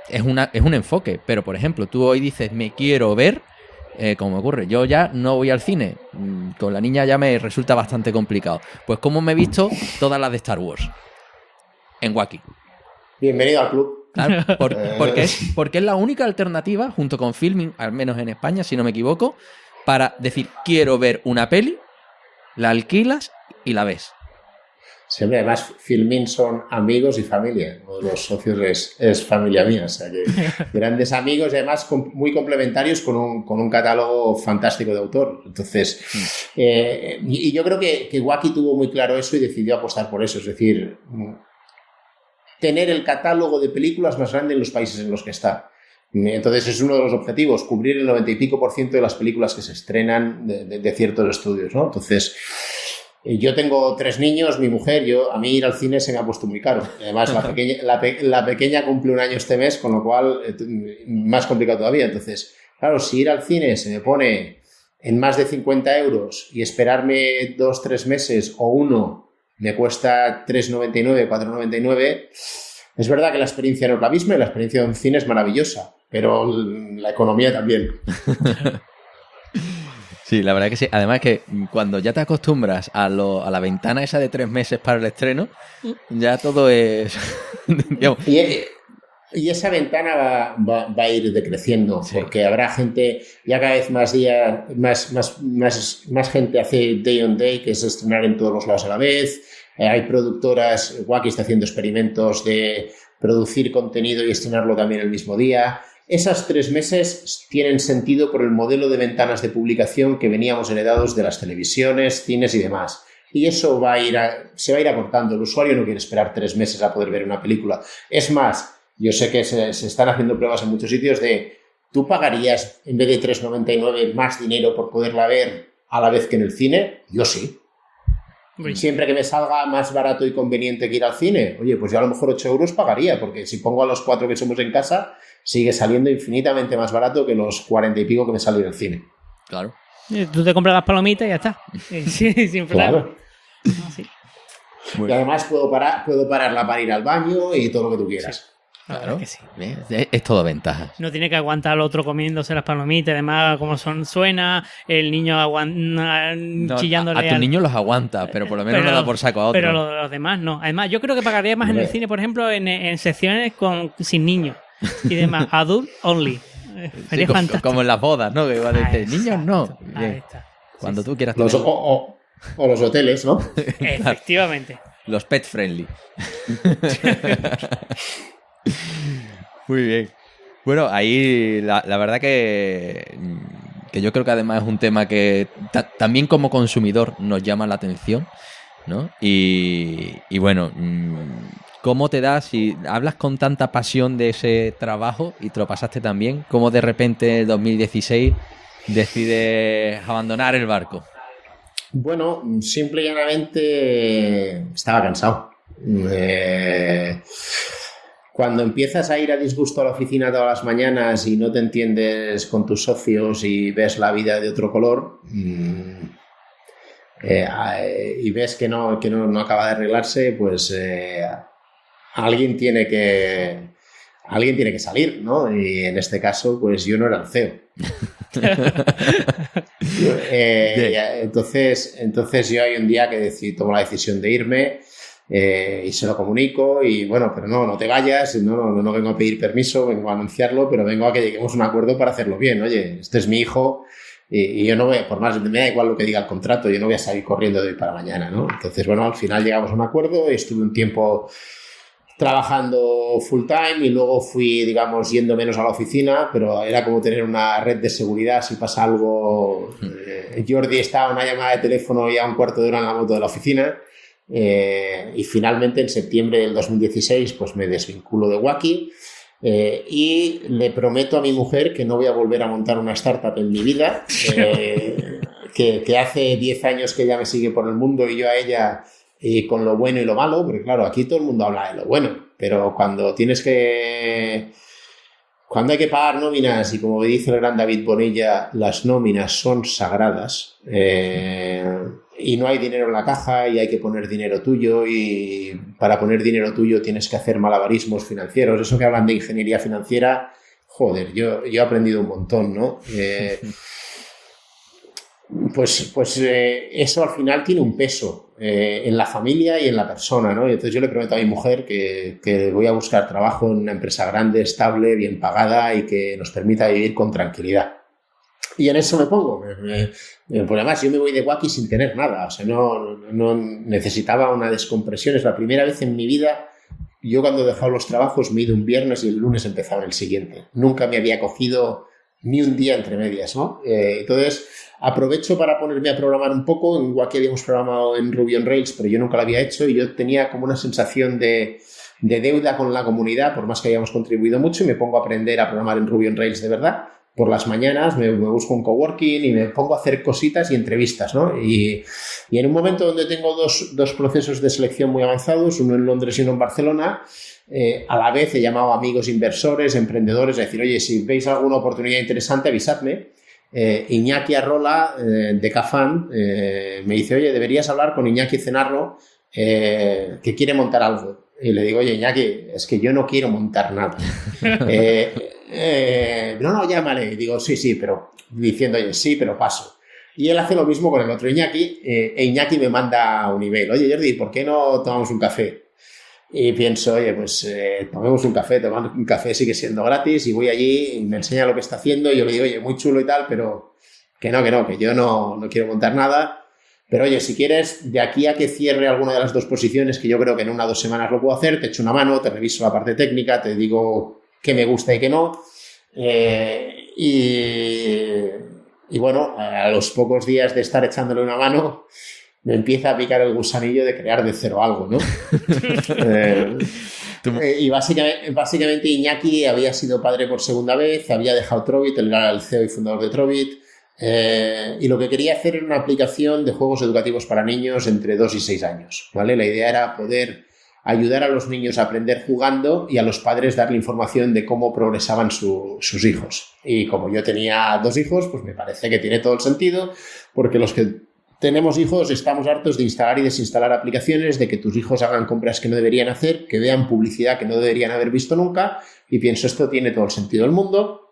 B: es un enfoque. Pero, por ejemplo, tú hoy dices, me quiero ver, como me ocurre, yo ya no voy al cine. Con la niña ya me resulta bastante complicado. Pues, ¿cómo me he visto todas las de Star Wars? En Wacky.
D: Bienvenido al club.
B: Claro, porque es la única alternativa, junto con Filmin, al menos en España, si no me equivoco, para decir, quiero ver una peli, la alquilas y la ves.
D: Siempre, además, Filmin son amigos y familia. Uno de los socios es familia mía, o sea que grandes amigos y además muy complementarios con un catálogo fantástico de autor. Entonces, y yo creo que Wacky tuvo muy claro eso y decidió apostar por eso, es decir, tener el catálogo de películas más grande en los países en los que está. Entonces es uno de los objetivos, cubrir el 90 y pico % de las películas que se estrenan de ciertos estudios, ¿no? Entonces, yo tengo 3 niños, mi mujer, a mí ir al cine se me ha puesto muy caro. Además, la pequeña cumple un año este mes, con lo cual más complicado todavía. Entonces, claro, si ir al cine se me pone en más de 50 euros y esperarme 2-3 meses o uno me cuesta 3,99, 4,99. Es verdad que la experiencia no es la misma y la experiencia de un cine es maravillosa, pero la economía también.
B: Sí, la verdad que sí. Además que cuando ya te acostumbras a la ventana esa de 3 meses para el estreno, ya todo es...
D: Y Y esa ventana va a ir decreciendo, porque habrá gente, ya cada vez más gente hace day on day, que es estrenar en todos los lados a la vez. Hay productoras, Wacky está haciendo experimentos de producir contenido y estrenarlo también el mismo día. Esas 3 meses tienen sentido por el modelo de ventanas de publicación que veníamos heredados de las televisiones, cines y demás. Y eso se va a ir acortando. El usuario no quiere esperar 3 meses a poder ver una película. Es más, yo sé que se están haciendo pruebas en muchos sitios de ¿tú pagarías en vez de 3,99 más dinero por poderla ver a la vez que en el cine? Yo sí. Siempre que me salga más barato y conveniente que ir al cine, oye, pues yo a lo mejor 8 euros pagaría, porque si pongo a los 4 que somos en casa, sigue saliendo infinitamente más barato que los 40 y pico que me sale del cine.
B: Claro.
C: Tú te compras las palomitas y ya está. Sí, sin problema.
D: Claro.
C: Sí.
D: Y además puedo pararla para ir al baño y todo lo que tú quieras.
C: Sí.
B: Claro,
C: que sí.
B: Es todo ventaja.
C: No tiene que aguantar al otro comiéndose las palomitas, además como suena, el niño chillándole.
B: A tu niño los aguanta, pero por lo menos no da por saco a otro.
C: Pero los demás no. Además, yo creo que pagaría más en el cine, por ejemplo, en secciones sin niños y demás. Adult only. Sería fantástico.
B: Como en las bodas, ¿no? Que igual dices, niños no.
C: Ahí está.
B: Cuando tú quieras.
D: O los hoteles, ¿no?
C: Efectivamente.
B: Los pet friendly. Muy bien. Bueno, ahí la verdad que yo creo que además es un tema que también como consumidor nos llama la atención, ¿no? Y bueno, ¿cómo te das si hablas con tanta pasión de ese trabajo y te lo pasaste tan bien? ¿Cómo de repente en 2016 decides abandonar el barco?
D: Bueno, simple y llanamente estaba cansado. Cuando empiezas a ir a disgusto a la oficina todas las mañanas y no te entiendes con tus socios y ves la vida de otro color y ves que no acaba de arreglarse, pues alguien tiene que salir, ¿no? Y en este caso, pues yo no era el CEO. Entonces yo hay un día que tomo la decisión de irme. Y se lo comunico y bueno, pero no te vayas, no vengo a pedir permiso, vengo a anunciarlo, pero vengo a que lleguemos a un acuerdo para hacerlo bien. Oye, este es mi hijo y yo no voy, por más, me da igual lo que diga el contrato, yo no voy a salir corriendo de hoy para mañana, ¿no? Entonces, bueno, al final llegamos a un acuerdo y estuve un tiempo trabajando full time y luego fui, digamos, yendo menos a la oficina, pero era como tener una red de seguridad si pasa algo. Jordi estaba en una llamada de teléfono ya un cuarto de hora en la moto de la oficina. Y finalmente en septiembre del 2016 pues me desvinculo de Wacky y le prometo a mi mujer que no voy a volver a montar una startup en mi vida, que hace 10 años que ella me sigue por el mundo y yo a ella con lo bueno y lo malo, porque claro, aquí todo el mundo habla de lo bueno, pero cuando hay que pagar nóminas y como dice el gran David Bonilla, las nóminas son sagradas, y no hay dinero en la caja y hay que poner dinero tuyo y para poner dinero tuyo tienes que hacer malabarismos financieros. Eso que hablan de ingeniería financiera, joder, yo he aprendido un montón, ¿no? Pues eso al final tiene un peso en la familia y en la persona, ¿no? Y entonces yo le prometo a mi mujer que voy a buscar trabajo en una empresa grande, estable, bien pagada y que nos permita vivir con tranquilidad. Y en eso me pongo. Pues además, yo me voy de Wacky sin tener nada. O sea, no necesitaba una descompresión. Es la primera vez en mi vida. Yo cuando he dejado los trabajos me he ido un viernes y el lunes empezaba el siguiente. Nunca me había cogido ni un día entre medias, ¿no? Entonces, aprovecho para ponerme a programar un poco. En Wacky habíamos programado en Ruby on Rails, pero yo nunca lo había hecho y yo tenía como una sensación de deuda con la comunidad, por más que hayamos contribuido mucho, y me pongo a aprender a programar en Ruby on Rails de verdad. Por las mañanas me busco un coworking y me pongo a hacer cositas y entrevistas, ¿no? Y en un momento donde tengo dos procesos de selección muy avanzados, uno en Londres y uno en Barcelona, a la vez he llamado a amigos inversores, emprendedores, a decir, oye, si veis alguna oportunidad interesante, avisadme. Iñaki Arrola, de Cafán, me dice, oye, deberías hablar con Iñaki Cenarro, que quiere montar algo. Y le digo, oye, Iñaki, es que yo no quiero montar nada. No, llámale. Y digo, sí, pero diciendo, oye, sí, pero paso. Y él hace lo mismo con el otro Iñaki, e Iñaki me manda un email. Oye, Jordi, ¿por qué no tomamos un café? Y pienso, oye, pues tomemos un café, tomar un café sigue siendo gratis, y voy allí y me enseña lo que está haciendo y yo le digo, oye, muy chulo y tal, pero que yo no quiero montar nada. Pero oye, si quieres, de aquí a que cierre alguna de las dos posiciones, que yo creo que en 1 o 2 semanas lo puedo hacer, te echo una mano, te reviso la parte técnica, te digo qué me gusta y qué no. Y bueno, a los pocos días de estar echándole una mano, me empieza a picar el gusanillo de crear de cero algo, ¿no? Y básicamente Iñaki había sido padre por segunda vez, había dejado Trovit, él era el CEO y fundador de Trovit, y lo que quería hacer era una aplicación de juegos educativos para niños entre 2 y 6 años, ¿vale? La idea era poder ayudar a los niños a aprender jugando y a los padres darle información de cómo progresaban sus hijos. Y como yo tenía 2 hijos, pues me parece que tiene todo el sentido, porque los que tenemos hijos, estamos hartos de instalar y desinstalar aplicaciones, de que tus hijos hagan compras que no deberían hacer, que vean publicidad que no deberían haber visto nunca, y pienso, esto tiene todo el sentido del mundo.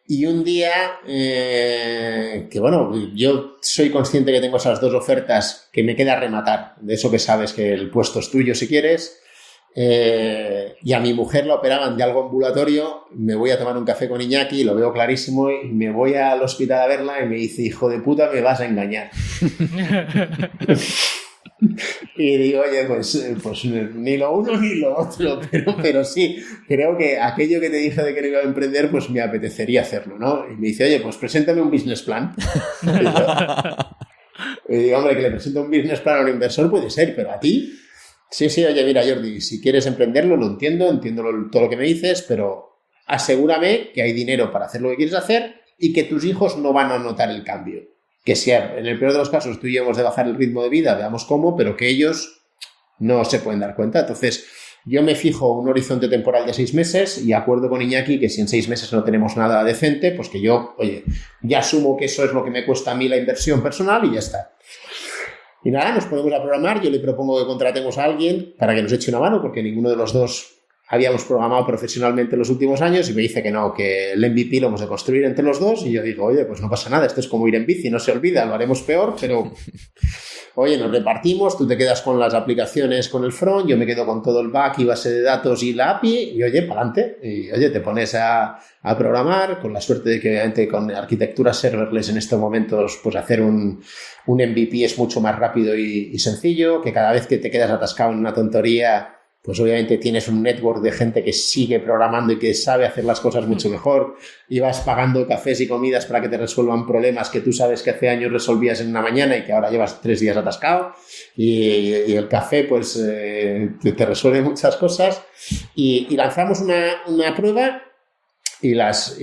D: Y un día, que bueno, yo soy consciente que tengo esas 2 ofertas que me queda rematar, de eso que sabes que el puesto es tuyo si quieres, y a mi mujer la operaban de algo ambulatorio, me voy a tomar un café con Iñaki, lo veo clarísimo, y me voy al hospital a verla y me dice, hijo de puta, me vas a engañar. Y digo, oye, pues ni lo uno ni lo otro, pero sí, creo que aquello que te dije de que no iba a emprender, pues me apetecería hacerlo, ¿no? Y me dice, oye, pues preséntame un business plan. Y digo, hombre, que le presento un business plan a un inversor puede ser, pero a ti... Sí, oye, mira, Jordi, si quieres emprenderlo, lo entiendo todo lo que me dices, pero asegúrame que hay dinero para hacer lo que quieres hacer y que tus hijos no van a notar el cambio. Que si en el peor de los casos tú y yo hemos de bajar el ritmo de vida, veamos cómo, pero que ellos no se pueden dar cuenta. Entonces, yo me fijo un horizonte temporal de 6 meses y acuerdo con Iñaki que si en 6 meses no tenemos nada decente, pues que yo, oye, ya asumo que eso es lo que me cuesta a mí la inversión personal y ya está. Y nada, nos ponemos a programar, yo le propongo que contratemos a alguien para que nos eche una mano, porque ninguno de los dos habíamos programado profesionalmente en los últimos años, y me dice que no, que el MVP lo hemos de construir entre los dos, y yo digo, oye, pues no pasa nada, esto es como ir en bici, no se olvida, lo haremos peor, pero oye, nos repartimos, tú te quedas con las aplicaciones con el front, yo me quedo con todo el back y base de datos y la API, y oye, para adelante, y oye, te pones a programar, con la suerte de que obviamente con arquitecturas serverless en estos momentos, pues hacer un MVP es mucho más rápido y sencillo, que cada vez que te quedas atascado en una tontería, pues obviamente tienes un network de gente que sigue programando y que sabe hacer las cosas mucho mejor, y vas pagando cafés y comidas para que te resuelvan problemas que tú sabes que hace años resolvías en una mañana y que ahora llevas 3 días atascado, y el café pues te resuelve muchas cosas, y lanzamos una prueba, y las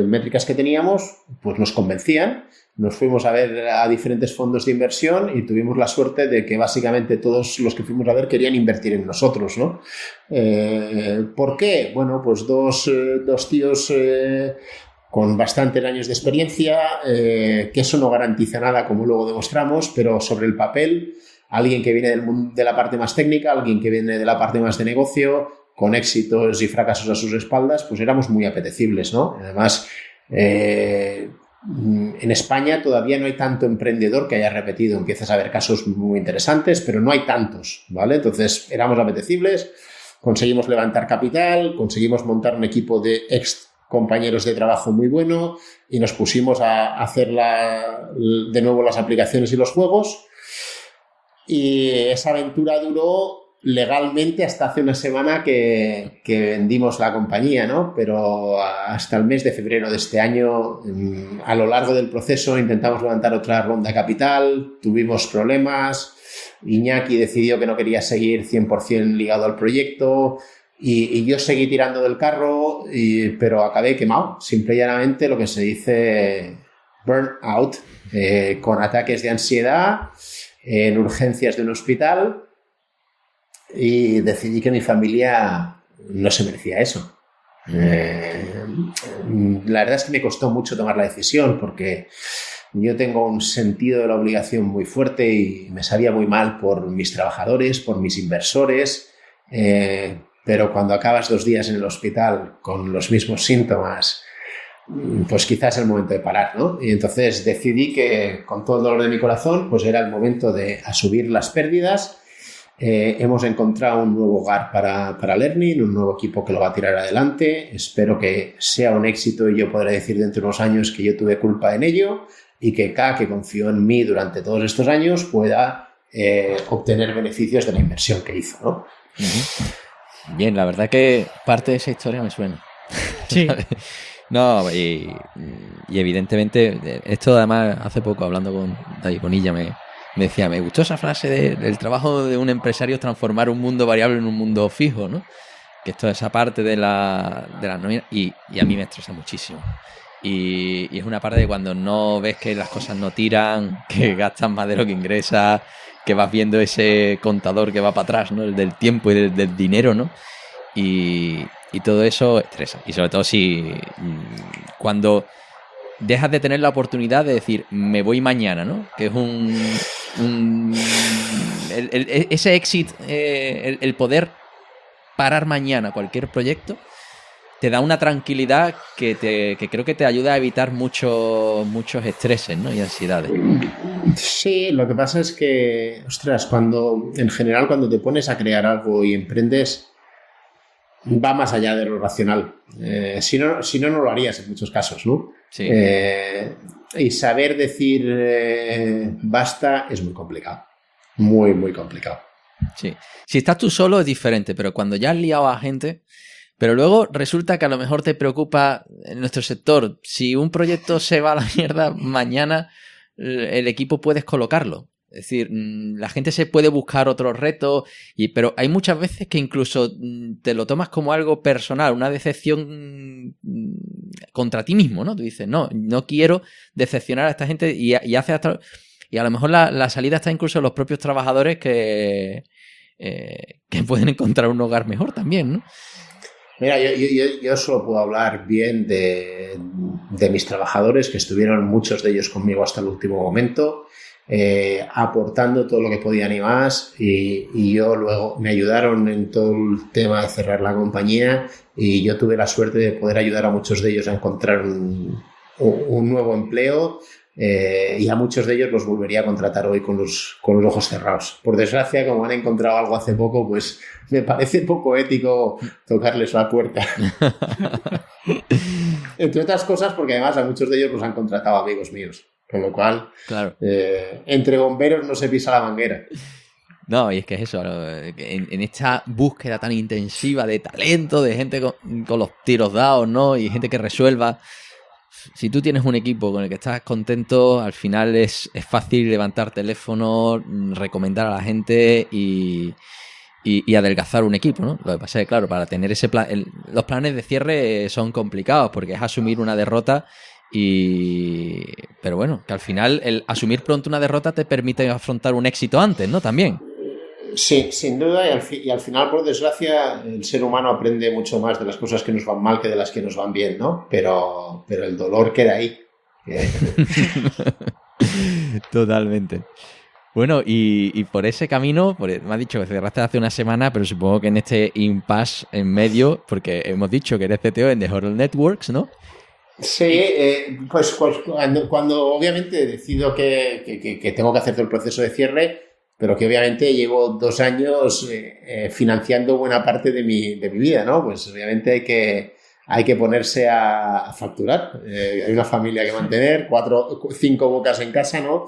D: métricas que teníamos pues nos convencían. Nos fuimos a ver a diferentes fondos de inversión y tuvimos la suerte de que básicamente todos los que fuimos a ver querían invertir en nosotros, ¿no? ¿Por qué? Bueno, pues dos tíos con bastantes años de experiencia, que eso no garantiza nada, como luego demostramos, pero sobre el papel, alguien que viene de la parte más técnica, alguien que viene de la parte más de negocio, con éxitos y fracasos a sus espaldas, pues éramos muy apetecibles, ¿no? Además, en España todavía no hay tanto emprendedor que haya repetido. Empiezas a ver casos muy interesantes, pero no hay tantos, ¿vale? Entonces éramos apetecibles, conseguimos levantar capital, conseguimos montar un equipo de ex compañeros de trabajo muy bueno y nos pusimos a hacer de nuevo las aplicaciones y los juegos, y esa aventura duró legalmente hasta hace una semana que vendimos la compañía, ¿no? Pero hasta el mes de febrero de este año, a lo largo del proceso, intentamos levantar otra ronda de capital, tuvimos problemas, Iñaki decidió que no quería seguir 100% ligado al proyecto, y yo seguí tirando del carro, pero acabé quemado, simple y llanamente lo que se dice burnout, con ataques de ansiedad en urgencias de un hospital. Y decidí que mi familia no se merecía eso. La verdad es que me costó mucho tomar la decisión, porque yo tengo un sentido de la obligación muy fuerte y me sabía muy mal por mis trabajadores, por mis inversores, pero cuando acabas 2 días en el hospital con los mismos síntomas, pues quizás es el momento de parar, ¿no? Y entonces decidí que, con todo el dolor de mi corazón, pues era el momento de asumir las pérdidas hemos encontrado un nuevo hogar para Learning, un nuevo equipo que lo va a tirar adelante. Espero que sea un éxito y yo podré decir dentro de unos años que yo tuve culpa en ello y que K, que confió en mí durante todos estos años, pueda obtener beneficios de la inversión que hizo, ¿no?
B: Bien, la verdad que parte de esa historia me suena.
C: Sí.
B: No, y evidentemente, esto además hace poco hablando con David Bonilla me decía, me gustó esa frase del trabajo de un empresario es transformar un mundo variable en un mundo fijo, ¿no? Que esto esa parte de la nómina y a mí me estresa muchísimo. Y es una parte de cuando no ves que las cosas no tiran, que gastas más de lo que ingresas, que vas viendo ese contador que va para atrás, ¿no? El del tiempo y del dinero, ¿no? Y todo eso estresa. Y sobre todo si cuando dejas de tener la oportunidad de decir, me voy mañana, ¿no? Que es ese exit, el poder parar mañana cualquier proyecto, te da una tranquilidad que creo que te ayuda a evitar muchos estreses, ¿no? Y ansiedades.
D: Sí, lo que pasa es que, ostras, en general cuando te pones a crear algo y emprendes, va más allá de lo racional. Si no lo harías en muchos casos, ¿no?
B: Sí.
D: Y saber decir basta es muy complicado. Muy, muy complicado.
B: Sí. Si estás tú solo es diferente, pero cuando ya has liado a gente... Pero luego resulta que a lo mejor te preocupa en nuestro sector. Si un proyecto se va a la mierda, mañana el equipo puedes colocarlo. Es decir, la gente se puede buscar otros retos, pero hay muchas veces que incluso te lo tomas como algo personal, una decepción contra ti mismo, ¿no? Tú dices, no quiero decepcionar a esta gente y hace hasta... Y a lo mejor la salida está incluso en los propios trabajadores que pueden encontrar un hogar mejor también, ¿no?
D: Mira, yo solo puedo hablar bien de mis trabajadores, que estuvieron muchos de ellos conmigo hasta el último momento, aportando todo lo que podían y más, y yo luego me ayudaron en todo el tema de cerrar la compañía y yo tuve la suerte de poder ayudar a muchos de ellos a encontrar un nuevo empleo. Y a muchos de ellos los volvería a contratar hoy con los ojos cerrados. Por desgracia, como han encontrado algo hace poco, pues me parece poco ético tocarles la puerta. Entre otras cosas, porque además a muchos de ellos los han contratado amigos míos. Con lo cual, claro. Entre bomberos no se pisa la manguera.
B: No, y es que es eso, en esta búsqueda tan intensiva de talento, de gente con los tiros dados, ¿no? Y gente que resuelva. Si tú tienes un equipo con el que estás contento, al final es fácil levantar teléfono, recomendar a la gente y adelgazar un equipo, ¿no? Lo que pasa es que, claro, para tener ese plan, los planes de cierre son complicados porque es asumir una derrota pero bueno, que al final el asumir pronto una derrota te permite afrontar un éxito antes, ¿no? También.
D: Sí, sin duda, y al final, por desgracia, el ser humano aprende mucho más de las cosas que nos van mal que de las que nos van bien, ¿no? Pero el dolor queda ahí.
B: Totalmente. Bueno, y por ese camino, me has dicho que cerraste hace una semana, pero supongo que en este impasse en medio, porque hemos dicho que eres CTO en The Huddle Networks, ¿no?
D: Sí, pues cuando obviamente decido que tengo que hacer todo el proceso de cierre, pero que obviamente llevo 2 años financiando buena parte de mi vida, ¿no? Pues obviamente hay que ponerse a facturar. Hay una familia que mantener, 5 bocas en casa, ¿no?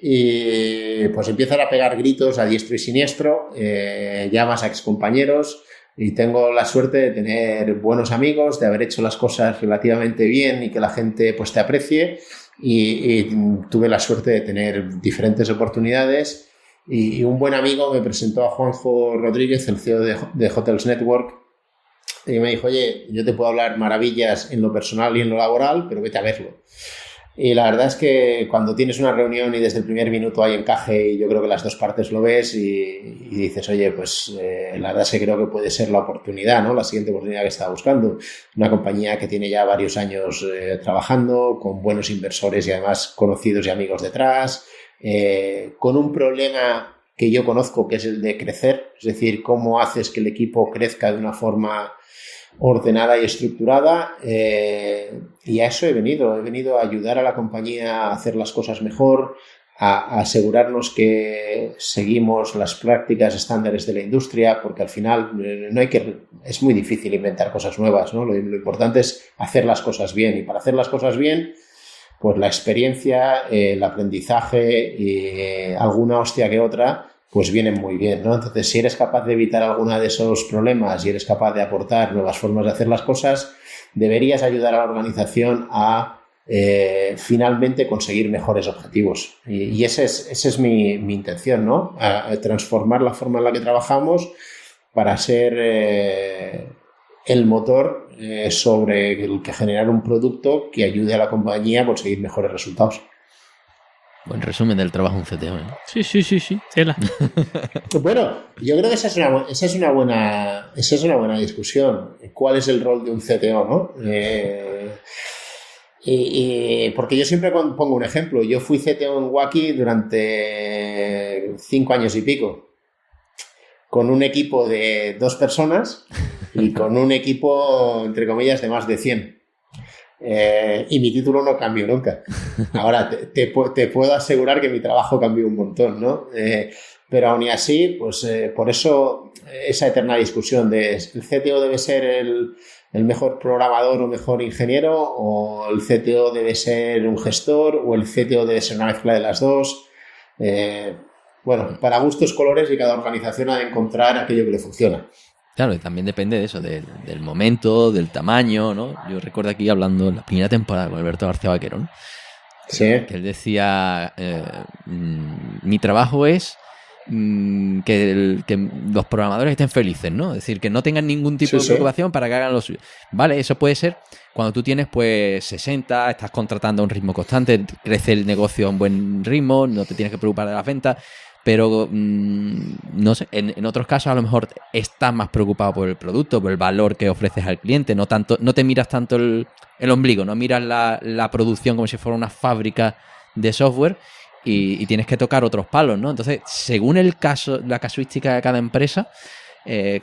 D: Y pues empiezan a pegar gritos a diestro y siniestro, llamas a excompañeros, y tengo la suerte de tener buenos amigos, de haber hecho las cosas relativamente bien y que la gente pues te aprecie, y tuve la suerte de tener diferentes oportunidades. Y un buen amigo me presentó a Juanjo Rodríguez, el CEO de Hotels Network, y me dijo, oye, yo te puedo hablar maravillas en lo personal y en lo laboral, pero vete a verlo. Y la verdad es que cuando tienes una reunión y desde el primer minuto hay encaje, y yo creo que las dos partes lo ves y dices, oye, pues la verdad es que creo que puede ser la oportunidad, ¿no? La siguiente oportunidad que estaba buscando. Una compañía que tiene ya varios años trabajando, con buenos inversores y además conocidos y amigos detrás, con un problema que yo conozco, que es el de crecer, es decir, cómo haces que el equipo crezca de una forma ordenada y estructurada, y a eso he venido a ayudar a la compañía a hacer las cosas mejor, a asegurarnos que seguimos las prácticas estándares de la industria, porque al final es muy difícil inventar cosas nuevas, ¿no? Lo importante es hacer las cosas bien, y para hacer las cosas bien, pues la experiencia, el aprendizaje y alguna hostia que otra, pues vienen muy bien, ¿no? Entonces, si eres capaz de evitar alguno de esos problemas y eres capaz de aportar nuevas formas de hacer las cosas, deberías ayudar a la organización a finalmente conseguir mejores objetivos. Y esa es mi intención, ¿no? A transformar la forma en la que trabajamos para ser el motor sobre el que generar un producto que ayude a la compañía a conseguir mejores resultados.
B: Buen resumen del trabajo de un CTO, ¿eh?
C: Sí. Tela.
D: Bueno, yo creo que esa es una buena discusión. ¿Cuál es el rol de un CTO, no? Porque yo siempre pongo un ejemplo. Yo fui CTO en Wacky durante 5 años y pico, con un equipo de 2 personas y con un equipo, entre comillas, de más de 100. Y mi título no cambió nunca. Ahora, te puedo asegurar que mi trabajo cambió un montón, ¿no? Pero aún y así, pues por eso esa eterna discusión de ¿el CTO debe ser el mejor programador o mejor ingeniero, o el CTO debe ser un gestor, o el CTO debe ser una mezcla de las dos? Bueno, para gustos, colores, y cada organización ha de encontrar aquello que le funciona.
B: Claro, y también depende de eso, del momento, del tamaño, ¿no? Yo recuerdo aquí hablando en la primera temporada con Alberto García Vaquero, ¿no?
D: Sí.
B: Que él decía, mi trabajo es que los programadores estén felices, ¿no? Es decir, que no tengan ningún tipo de preocupación para que hagan lo suyo. Vale, eso puede ser cuando tú tienes pues 60, estás contratando a un ritmo constante, crece el negocio a un buen ritmo, no te tienes que preocupar de las ventas. Pero, no sé, en otros casos a lo mejor estás más preocupado por el producto, por el valor que ofreces al cliente, no te miras tanto el ombligo, no miras la producción como si fuera una fábrica de software y tienes que tocar otros palos, ¿no? Entonces, según la casuística de cada empresa,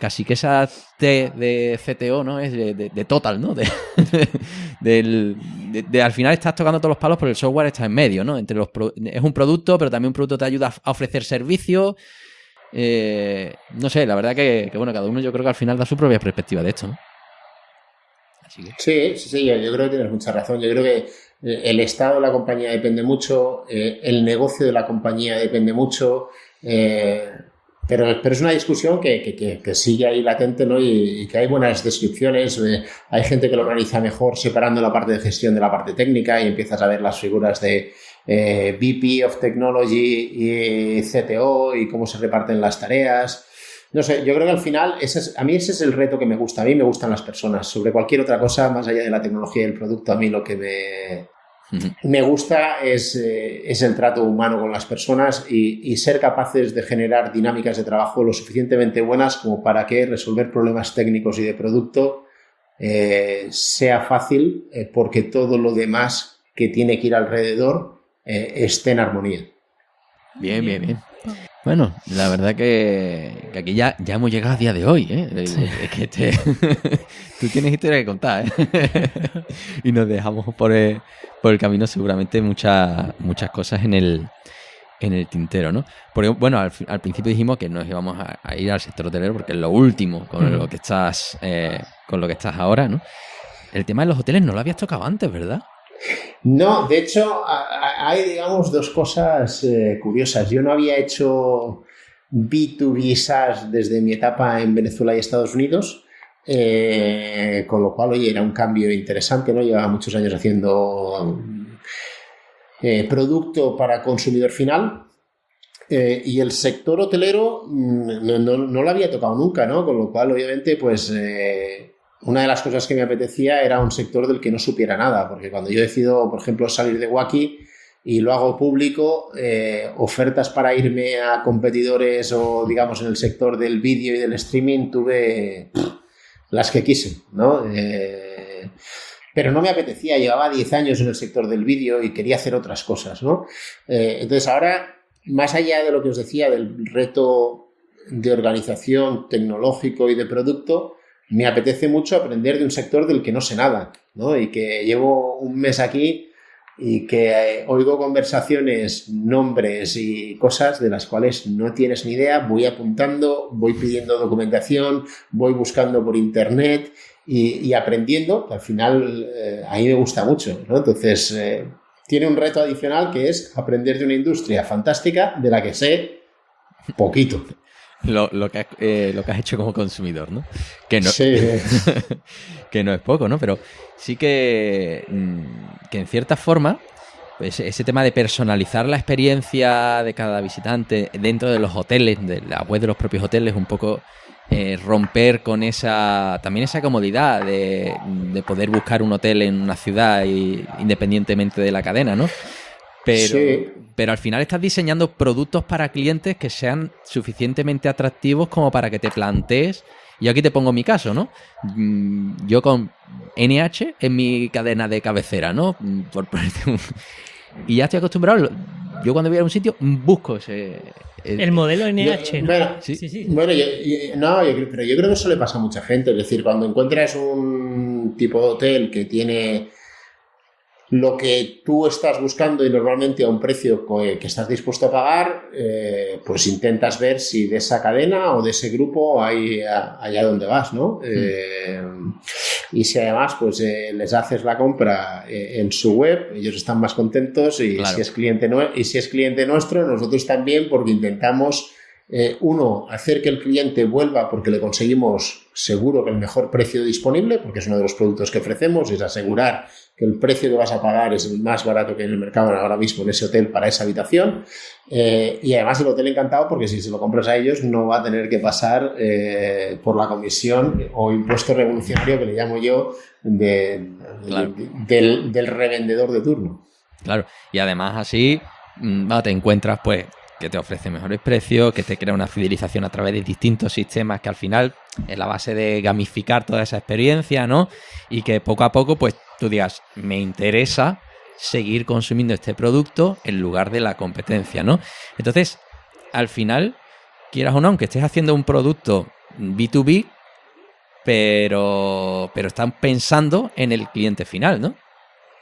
B: casi que esa T de CTO, ¿no? Es de total, ¿no? Al final estás tocando todos los palos, pero el software está en medio, ¿no? Es un producto, pero también un producto te ayuda a ofrecer servicios. No sé, la verdad que bueno, cada uno yo creo que al final da su propia perspectiva de esto, ¿no? Así que...
D: Sí, yo creo que tienes mucha razón. Yo creo que el estado de la compañía depende mucho, el negocio de la compañía depende mucho, pero es una discusión que sigue ahí latente, ¿no? Y que hay buenas descripciones. Hay gente que lo organiza mejor separando la parte de gestión de la parte técnica, y empiezas a ver las figuras de VP of Technology y CTO y cómo se reparten las tareas. No sé, yo creo que al final a mí ese es el reto que me gusta. A mí me gustan las personas. Sobre cualquier otra cosa, más allá de la tecnología y el producto, a mí lo que me gusta es el trato humano con las personas y ser capaces de generar dinámicas de trabajo lo suficientemente buenas como para que resolver problemas técnicos y de producto sea fácil, porque todo lo demás que tiene que ir alrededor esté en armonía.
B: Bien. Bueno, la verdad que aquí ya hemos llegado a día de hoy, ¿eh? Es que tú tienes historia que contar, ¿eh? Y nos dejamos por el camino seguramente muchas cosas en el tintero, ¿no? Porque, bueno, al principio dijimos que nos íbamos a ir al sector hotelero porque es lo último con lo que estás ahora, ¿no? El tema de los hoteles no lo habías tocado antes, ¿verdad?
D: No, de hecho, hay, digamos, 2 cosas curiosas. Yo no había hecho B2B SaaS desde mi etapa en Venezuela y Estados Unidos, con lo cual, oye, era un cambio interesante, ¿no? Llevaba muchos años haciendo producto para consumidor final, y el sector hotelero no lo había tocado nunca, ¿no? Con lo cual, obviamente, pues... una de las cosas que me apetecía era un sector del que no supiera nada, porque cuando yo decido, por ejemplo, salir de Wacky y lo hago público, ofertas para irme a competidores o, digamos, en el sector del vídeo y del streaming, tuve las que quise, ¿no? Pero no me apetecía, llevaba 10 años en el sector del vídeo y quería hacer otras cosas, ¿no? Entonces ahora, más allá de lo que os decía del reto de organización tecnológico y de producto, me apetece mucho aprender de un sector del que no sé nada, ¿no? Y que llevo un mes aquí y que oigo conversaciones, nombres y cosas de las cuales no tienes ni idea, voy apuntando, voy pidiendo documentación, voy buscando por internet y aprendiendo, que al final a mí me gusta mucho, ¿no? Entonces, tiene un reto adicional que es aprender de una industria fantástica de la que sé poquito.
B: Lo que has hecho como consumidor, ¿no? Que no,
D: sí.
B: Que no es poco, ¿no? Pero sí que en cierta forma, pues ese tema de personalizar la experiencia de cada visitante dentro de los hoteles, de la web de los propios hoteles, un poco romper con también esa comodidad de poder buscar un hotel en una ciudad independientemente de la cadena, ¿no? Pero al final estás diseñando productos para clientes que sean suficientemente atractivos como para que te plantees. Y aquí te pongo mi caso, ¿no? Yo con NH en mi cadena de cabecera, ¿no? Y ya estoy acostumbrado. Yo cuando voy a un sitio busco ese...
C: El modelo NH, ¿no?
D: Bueno,
C: sí.
D: Bueno, pero yo creo que eso le pasa a mucha gente. Es decir, cuando encuentras un tipo de hotel que tiene lo que tú estás buscando y normalmente a un precio que estás dispuesto a pagar, pues intentas ver si de esa cadena o de ese grupo hay allá donde vas, ¿no? Y si además pues les haces la compra en su web, ellos están más contentos y
B: claro.
D: si es cliente nuestro, nosotros también, porque intentamos hacer que el cliente vuelva porque le conseguimos seguro que el mejor precio disponible, porque es uno de los productos que ofrecemos, es asegurar que el precio que vas a pagar es el más barato que hay en el mercado ahora mismo en ese hotel para esa habitación, y además el hotel encantado porque si se lo compras a ellos no va a tener que pasar por la comisión o impuesto revolucionario que le llamo yo
B: claro.
D: del revendedor de turno.
B: Claro, y además así te encuentras pues que te ofrece mejores precios, que te crea una fidelización a través de distintos sistemas que al final es la base de gamificar toda esa experiencia, ¿no? Y que poco a poco pues tú digas, me interesa seguir consumiendo este producto en lugar de la competencia, ¿no? Entonces, al final, quieras o no, aunque estés haciendo un producto B2B, pero están pensando en el cliente final, ¿no?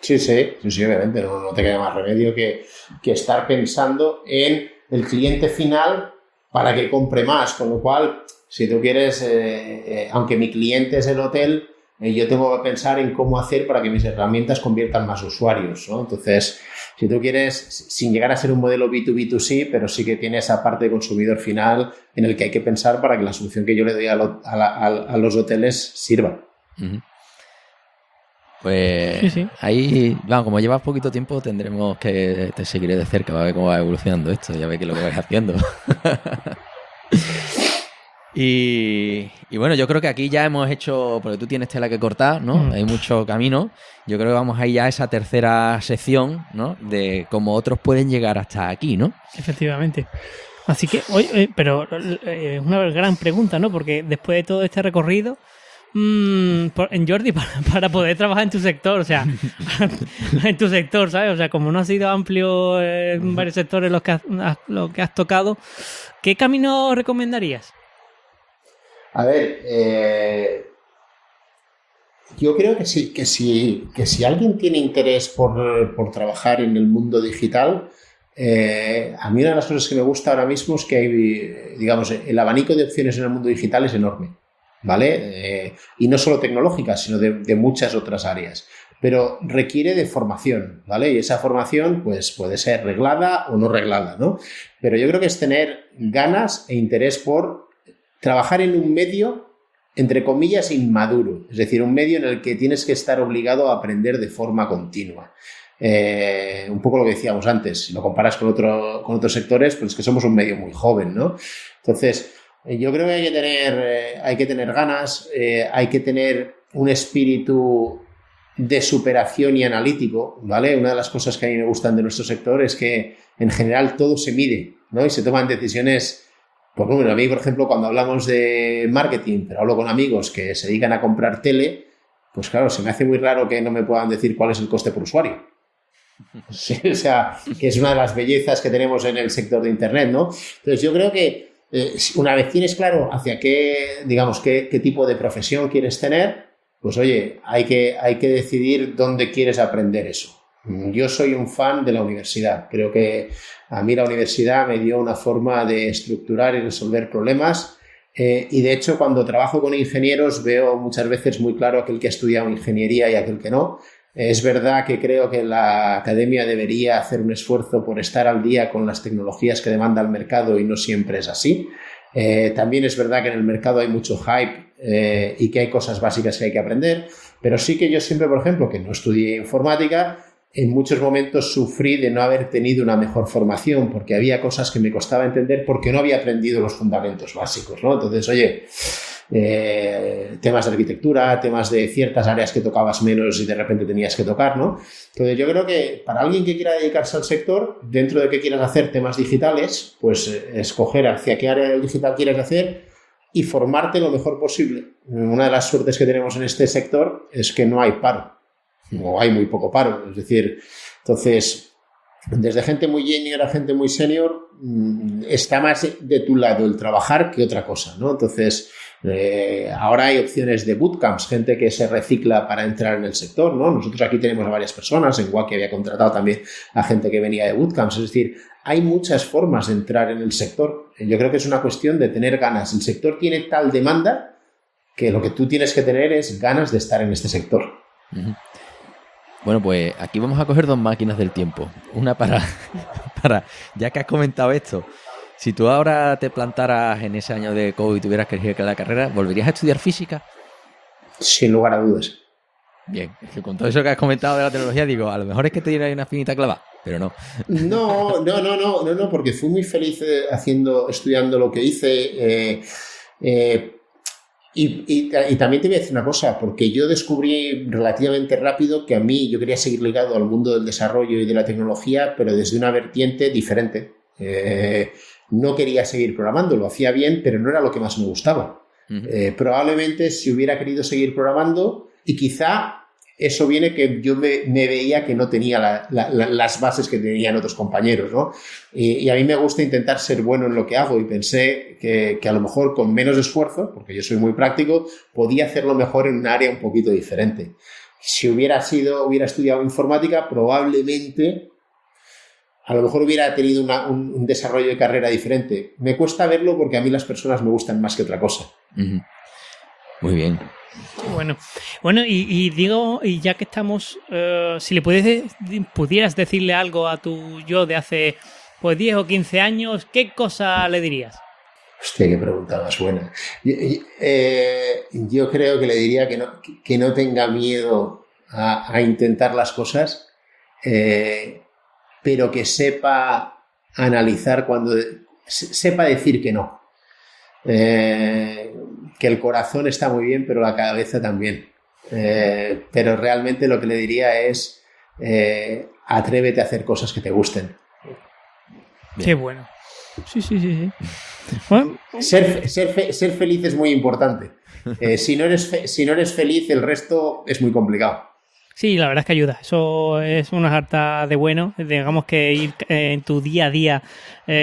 D: Sí, obviamente, no te queda más remedio que estar pensando en el cliente final para que compre más, con lo cual, si tú quieres, aunque mi cliente es el hotel, yo tengo que pensar en cómo hacer para que mis herramientas conviertan más usuarios, ¿no? Entonces, si tú quieres, sin llegar a ser un modelo B2B2C, pero sí que tiene esa parte de consumidor final en el que hay que pensar para que la solución que yo le doy a los hoteles sirva.
B: Uh-huh. Pues sí. Ahí, vamos, como llevas poquito tiempo, tendremos que te seguiré de cerca para ver cómo va evolucionando esto, ya ve que lo que vais haciendo. Y bueno, yo creo que aquí ya hemos hecho, porque tú tienes tela que cortar, ¿no? Hay mucho camino. Yo creo que vamos a ir ya a esa tercera sección, ¿no? De cómo otros pueden llegar hasta aquí, ¿no?
C: Efectivamente. Así que, pero es una gran pregunta, ¿no? Porque después de todo este recorrido, en Jordi, para poder trabajar en tu sector, o sea, en tu sector, ¿sabes? O sea, como no ha sido amplio en varios sectores lo que has tocado, ¿qué camino recomendarías?
D: A ver, yo creo que si alguien tiene interés por trabajar en el mundo digital, a mí una de las cosas que me gusta ahora mismo es que hay, digamos, el abanico de opciones en el mundo digital es enorme, ¿vale? Y no solo tecnológicas, sino de muchas otras áreas. Pero requiere de formación, ¿vale? Y esa formación, pues, puede ser reglada o no reglada, ¿no? Pero yo creo que es tener ganas e interés por trabajar en un medio, entre comillas, inmaduro. Es decir, un medio en el que tienes que estar obligado a aprender de forma continua. Un poco lo que decíamos antes, si lo comparas con otros sectores, pues es que somos un medio muy joven, ¿no? Entonces, yo creo que hay que tener ganas, hay que tener un espíritu de superación y analítico, ¿vale? Una de las cosas que a mí me gustan de nuestro sector es que en general todo se mide, ¿no? Y se toman decisiones. Pues bueno, a mí, por ejemplo, cuando hablamos de marketing, pero hablo con amigos que se dedican a comprar tele, pues claro, se me hace muy raro que no me puedan decir cuál es el coste por usuario. Sí, o sea, que es una de las bellezas que tenemos en el sector de Internet, ¿no? Entonces, yo creo que una vez tienes claro hacia qué tipo de profesión quieres tener, pues oye, hay que decidir dónde quieres aprender eso, Yo soy un fan de la universidad. Creo que a mí la universidad me dio una forma de estructurar y resolver problemas. Y de hecho, cuando trabajo con ingenieros, veo muchas veces muy claro aquel que ha estudiado ingeniería y aquel que no. Es verdad que creo que la academia debería hacer un esfuerzo por estar al día con las tecnologías que demanda el mercado y no siempre es así. También es verdad que en el mercado hay mucho hype y que hay cosas básicas que hay que aprender, pero sí que yo siempre, por ejemplo, que no estudié informática, en muchos momentos sufrí de no haber tenido una mejor formación porque había cosas que me costaba entender porque no había aprendido los fundamentos básicos, ¿no? Entonces, oye, temas de arquitectura, temas de ciertas áreas que tocabas menos y de repente tenías que tocar, ¿no? Entonces, yo creo que para alguien que quiera dedicarse al sector, dentro de que quieras hacer temas digitales, pues escoger hacia qué área del digital quieres hacer y formarte lo mejor posible. Una de las suertes que tenemos en este sector es que no hay paro. O hay muy poco paro, es decir, entonces, desde gente muy junior a gente muy senior, está más de tu lado el trabajar que otra cosa, ¿no? Entonces, ahora hay opciones de bootcamps, gente que se recicla para entrar en el sector, ¿no? Nosotros aquí tenemos a varias personas, en Wacky había contratado también a gente que venía de bootcamps, es decir, hay muchas formas de entrar en el sector. Yo creo que es una cuestión de tener ganas. El sector tiene tal demanda que lo que tú tienes que tener es ganas de estar en este sector.
B: Uh-huh. Bueno, pues aquí vamos a coger dos máquinas del tiempo. Una para, ya que has comentado esto, si tú ahora te plantaras en ese año de COVID y tuvieras que elegir la carrera, ¿volverías a estudiar física?
D: Sin lugar a dudas.
B: Bien, es que con todo eso que has comentado de la tecnología, digo, a lo mejor es que te diera una finita clavada, pero no.
D: No, porque fui muy feliz estudiando lo que hice. Y también te voy a decir una cosa, porque yo descubrí relativamente rápido que yo quería seguir ligado al mundo del desarrollo y de la tecnología, pero desde una vertiente diferente. No quería seguir programando, lo hacía bien, pero no era lo que más me gustaba. Uh-huh. Probablemente si hubiera querido seguir programando, y quizá eso viene que yo me veía que no tenía las bases que tenían otros compañeros, ¿no? Y a mí me gusta intentar ser bueno en lo que hago y pensé que a lo mejor con menos esfuerzo, porque yo soy muy práctico, podía hacerlo mejor en un área un poquito diferente. Si hubiera estudiado informática, probablemente a lo mejor hubiera tenido un desarrollo de carrera diferente. Me cuesta verlo porque a mí las personas me gustan más que otra cosa.
B: Uh-huh. Muy bien.
C: Bueno, y ya que estamos, si le pudieras decirle algo a tu yo de hace 10 o 15 años, ¿qué cosa le dirías?
D: Hostia, qué pregunta más buena. Yo creo que le diría que no tenga miedo a intentar las cosas, pero que sepa analizar sepa decir que no. Que el corazón está muy bien, pero la cabeza también. Pero realmente lo que le diría es atrévete a hacer cosas que te gusten.
C: Bien. Qué bueno. Sí. Bueno.
D: Ser feliz es muy importante. Si no eres feliz, el resto es muy complicado.
C: Sí, la verdad es que ayuda. Eso es una harta de bueno. Digamos que ir en tu día a día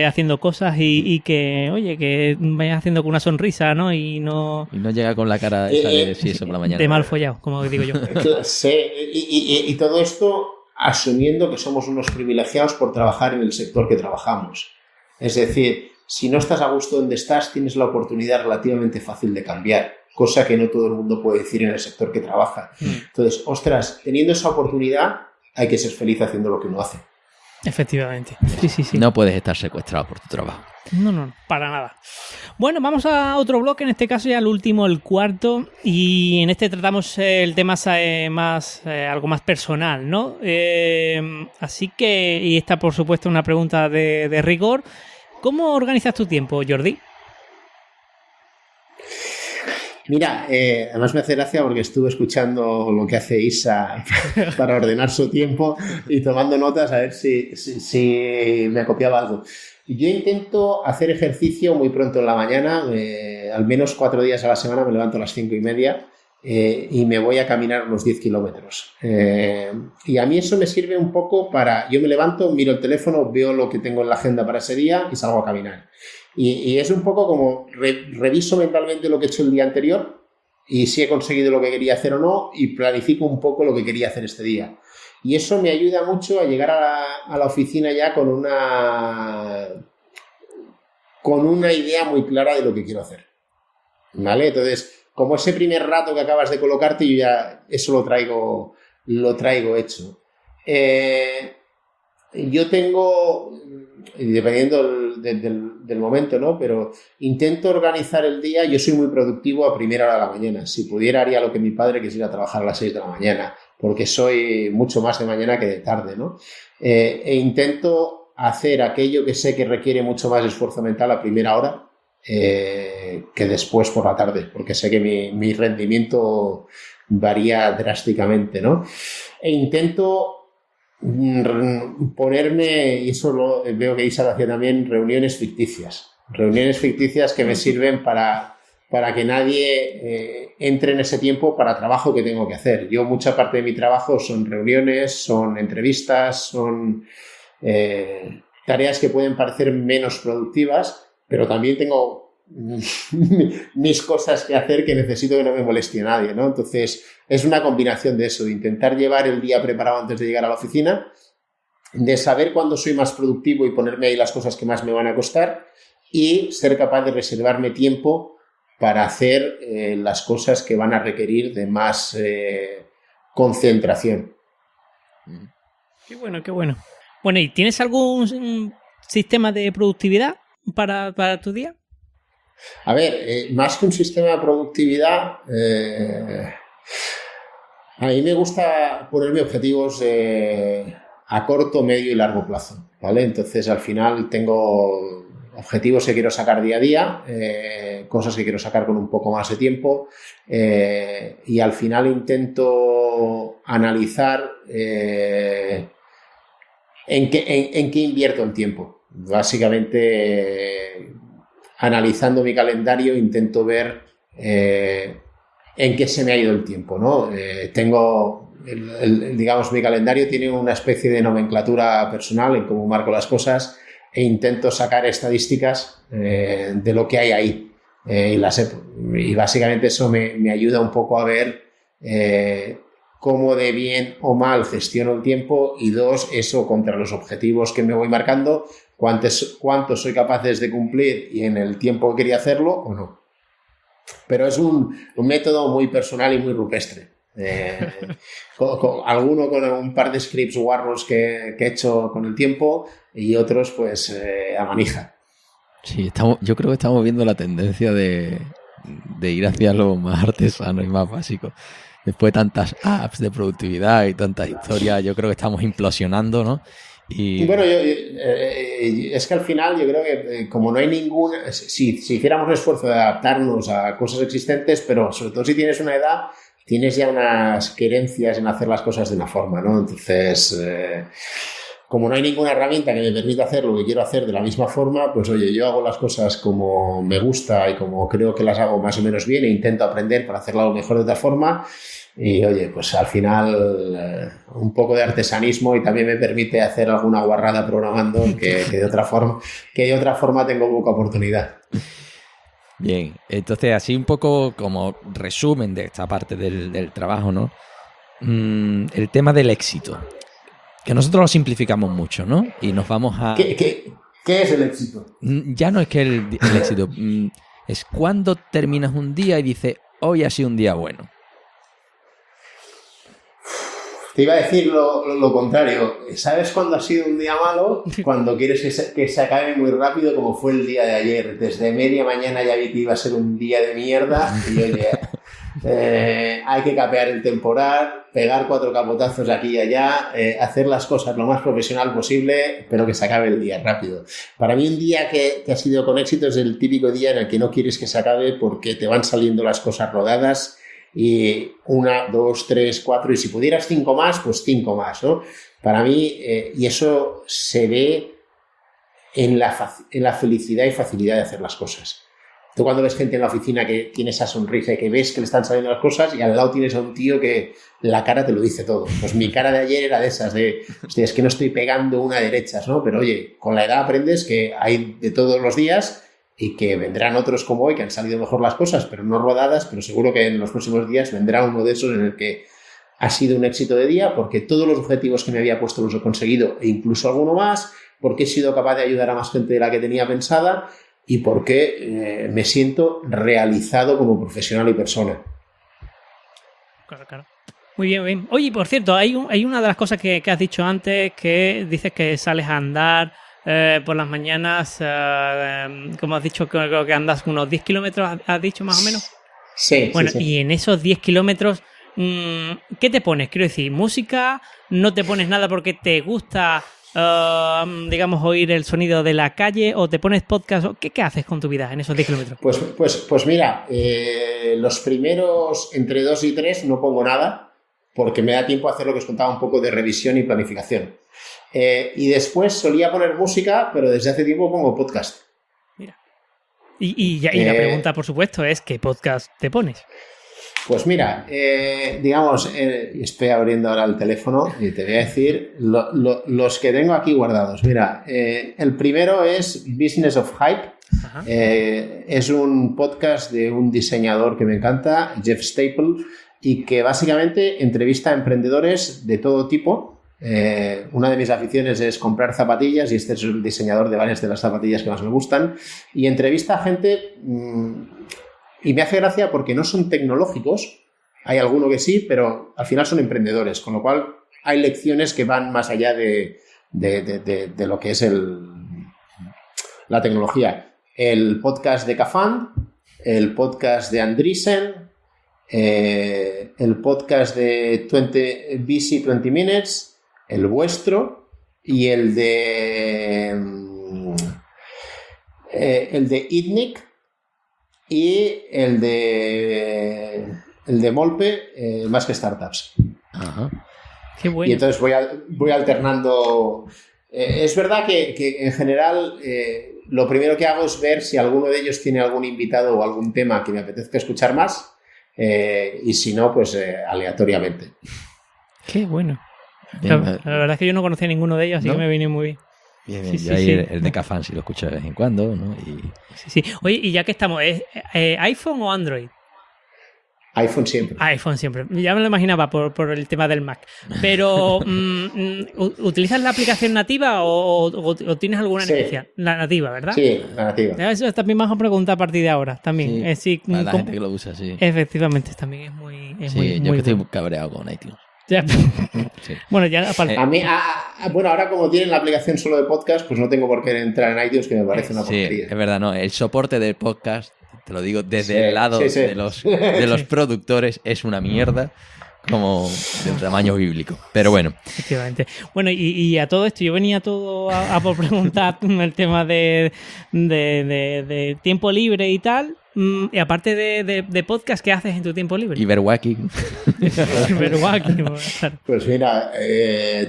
C: haciendo cosas y que, oye, que vayas haciendo con una sonrisa, ¿no? Y no
B: llega con la cara esa de eso por la mañana.
C: De mal follado, como digo yo.
D: Sí, y todo esto asumiendo que somos unos privilegiados por trabajar en el sector que trabajamos. Es decir, si no estás a gusto donde estás, tienes la oportunidad relativamente fácil de cambiar. Cosa que no todo el mundo puede decir en el sector que trabaja. Entonces, ostras, teniendo esa oportunidad, hay que ser feliz haciendo lo que uno hace.
C: Efectivamente. Sí.
B: No puedes estar secuestrado por tu trabajo.
C: No, para nada. Bueno, vamos a otro bloque, en este caso ya el último, el cuarto, y en este tratamos el tema algo más personal, ¿no? Así que, y esta por supuesto una pregunta de rigor, ¿cómo organizas tu tiempo, Jordi?
D: Mira, además me hace gracia porque estuve escuchando lo que hace Isa para ordenar su tiempo y tomando notas a ver si me copiaba algo. Yo intento hacer ejercicio muy pronto en la mañana, al menos 4 días a la semana me levanto a las 5:30 y me voy a caminar unos 10 kilómetros. Y a mí eso me sirve un poco yo me levanto, miro el teléfono, veo lo que tengo en la agenda para ese día y salgo a caminar. Y es un poco como reviso mentalmente lo que he hecho el día anterior y si he conseguido lo que quería hacer o no, y planifico un poco lo que quería hacer este día. Y eso me ayuda mucho a llegar a la oficina ya con una idea muy clara de lo que quiero hacer, ¿vale? Entonces, como ese primer rato que acabas de colocarte, yo ya eso lo traigo hecho. Yo tengo, dependiendo del momento, ¿no? Pero intento organizar el día. Yo soy muy productivo a primera hora de la mañana. Si pudiera, haría lo que mi padre, que es ir a trabajar a las 6 de la mañana, porque soy mucho más de mañana que de tarde, ¿no? E intento hacer aquello que sé que requiere mucho más esfuerzo mental a primera hora que después por la tarde, porque sé que mi rendimiento varía drásticamente, ¿no? E intento ponerme, y eso veo que Isa lo hacía también, reuniones ficticias que me sirven para que nadie entre en ese tiempo para trabajo que tengo que hacer. Yo, mucha parte de mi trabajo son reuniones, son entrevistas, son tareas que pueden parecer menos productivas, pero también tengo mis cosas que hacer que necesito que no me moleste a nadie, ¿no? Entonces, es una combinación de eso, de intentar llevar el día preparado antes de llegar a la oficina, de saber cuándo soy más productivo y ponerme ahí las cosas que más me van a costar, y ser capaz de reservarme tiempo para hacer las cosas que van a requerir de más concentración.
C: Qué bueno, qué bueno. Bueno, ¿y tienes algún sistema de productividad para tu día?
D: A ver, más que un sistema de productividad, a mí me gusta ponerme objetivos a corto, medio y largo plazo, ¿vale? Entonces, al final tengo objetivos que quiero sacar día a día, cosas que quiero sacar con un poco más de tiempo, y al final intento analizar en qué invierto el tiempo. Básicamente, analizando mi calendario, intento ver en qué se me ha ido el tiempo, ¿no? Tengo, digamos, mi calendario tiene una especie de nomenclatura personal en cómo marco las cosas, e intento sacar estadísticas de lo que hay ahí. Y básicamente eso me ayuda un poco a ver cómo de bien o mal gestiono el tiempo, y dos, eso contra los objetivos que me voy marcando, cuántos soy capaces de cumplir y en el tiempo que quería hacerlo o no. Pero es un método muy personal y muy rupestre. Alguno con un par de scripts guarros que he hecho con el tiempo, y otros pues a manija.
B: Sí, yo creo que estamos viendo la tendencia de ir hacia lo más artesano y más básico. Después de tantas apps de productividad y tantas historias, yo creo que estamos implosionando, ¿no? Y
D: bueno, es que al final yo creo que como no hay ninguna... Si hiciéramos un esfuerzo de adaptarnos a cosas existentes, pero sobre todo si tienes una edad, tienes ya unas querencias en hacer las cosas de una forma, ¿no? Entonces, como no hay ninguna herramienta que me permita hacer lo que quiero hacer de la misma forma, pues oye, yo hago las cosas como me gusta y como creo que las hago más o menos bien, e intento aprender para hacerlo lo mejor de otra forma. Y oye, pues al final un poco de artesanismo, y también me permite hacer alguna guarrada programando que de otra forma tengo poca oportunidad.
B: Bien, entonces así un poco como resumen de esta parte del trabajo, ¿no? El tema del éxito, que nosotros lo simplificamos mucho, ¿no? Y nos vamos a...
D: ¿Qué es el éxito?
B: Ya no es que el éxito, es cuando terminas un día y dices, hoy ha sido un día bueno.
D: Te iba a decir lo contrario. ¿Sabes cuándo ha sido un día malo? Cuando quieres que se acabe muy rápido, como fue el día de ayer. Desde media mañana ya vi que iba a ser un día de mierda, y oye, hay que capear el temporal, pegar 4 capotazos aquí y allá, hacer las cosas lo más profesional posible, pero que se acabe el día rápido. Para mí, un día que ha sido con éxito es el típico día en el que no quieres que se acabe porque te van saliendo las cosas rodadas, y 1, 2, 3, 4, y si pudieras 5 más, pues 5 más, ¿no? Para mí, y eso se ve en la felicidad y facilidad de hacer las cosas. Tú cuando ves gente en la oficina que tiene esa sonrisa y que ves que le están saliendo las cosas, y al lado tienes a un tío que la cara te lo dice todo. Pues mi cara de ayer era de esas, hostia, es que no estoy pegando una derechas, ¿no? Pero oye, con la edad aprendes que hay de todos los días, y que vendrán otros como hoy, que han salido mejor las cosas, pero no rodadas, pero seguro que en los próximos días vendrá uno de esos en el que ha sido un éxito de día, porque todos los objetivos que me había puesto los he conseguido, e incluso alguno más, porque he sido capaz de ayudar a más gente de la que tenía pensada y porque me siento realizado como profesional y persona.
C: Claro. Muy bien, muy bien. Oye, por cierto, hay una de las cosas que has dicho antes, que dices que sales a andar por las mañanas, como has dicho, creo que andas unos 10 kilómetros, has dicho más o menos.
D: Sí.
C: Bueno,
D: sí.
C: Y en esos 10 kilómetros, ¿qué te pones? Quiero decir, ¿música? ¿No te pones nada porque te gusta, digamos, oír el sonido de la calle? ¿O te pones podcast? ¿Qué haces con tu vida en esos 10 kilómetros?
D: Pues mira, los primeros entre 2 y 3 no pongo nada, porque me da tiempo a hacer lo que os contaba, un poco de revisión y planificación. Y después solía poner música, pero desde hace tiempo pongo podcast.
C: Mira. Y la pregunta, por supuesto, es ¿qué podcast te pones?
D: Pues mira, estoy abriendo ahora el teléfono y te voy a decir los que tengo aquí guardados. Mira, el primero es Business of Hype. Es un podcast de un diseñador que me encanta, Jeff Staple, y que básicamente entrevista a emprendedores de todo tipo. Una de mis aficiones es comprar zapatillas y este es el diseñador de varias de las zapatillas que más me gustan, y entrevista a gente y me hace gracia porque no son tecnológicos, hay alguno que sí, pero al final son emprendedores, con lo cual hay lecciones que van más allá de lo que es la tecnología. El podcast de Cafand, el podcast de Andreessen, el podcast de Busy 20 Minutes, el vuestro y el de Itnic y el de Molpe, Más que Startups.
B: Ajá.
C: Qué bueno.
D: Y entonces voy alternando. Es verdad que en general lo primero que hago es ver si alguno de ellos tiene algún invitado o algún tema que me apetezca escuchar más, y si no, pues aleatoriamente.
C: Qué bueno. La verdad es que yo no conocía ninguno de ellos, así que me viene muy bien.
B: Bien. Yo ahí el de Cafán sí lo escucho de vez en cuando, ¿no?
C: Sí. Oye, y ya que estamos, ¿es iPhone o Android?
D: iPhone siempre.
C: iPhone siempre. Ya me lo imaginaba por el tema del Mac. Pero, ¿utilizas la aplicación nativa o tienes alguna necesidad? La nativa, ¿verdad?
D: Sí, la nativa.
C: Eso también me vas a preguntar a partir de ahora. También.
B: Sí, para la gente que lo usa, sí.
C: Efectivamente, también es muy
B: yo que estoy muy cabreado con iTunes.
C: Ya. Sí. Bueno, ya aparte.
D: Ahora como tienen la aplicación solo de podcast, pues no tengo por qué entrar en iTunes, que me parece una porquería.
B: Es verdad, no. El soporte del podcast, te lo digo desde el lado de los productores, es una mierda como de tamaño bíblico. Pero bueno. Efectivamente.
C: Bueno, y a todo esto, yo venía a por preguntar el tema de tiempo libre y tal. Y aparte de podcast, ¿qué haces en tu tiempo libre?
B: Iberwalking.
C: Claro.
D: Pues mira,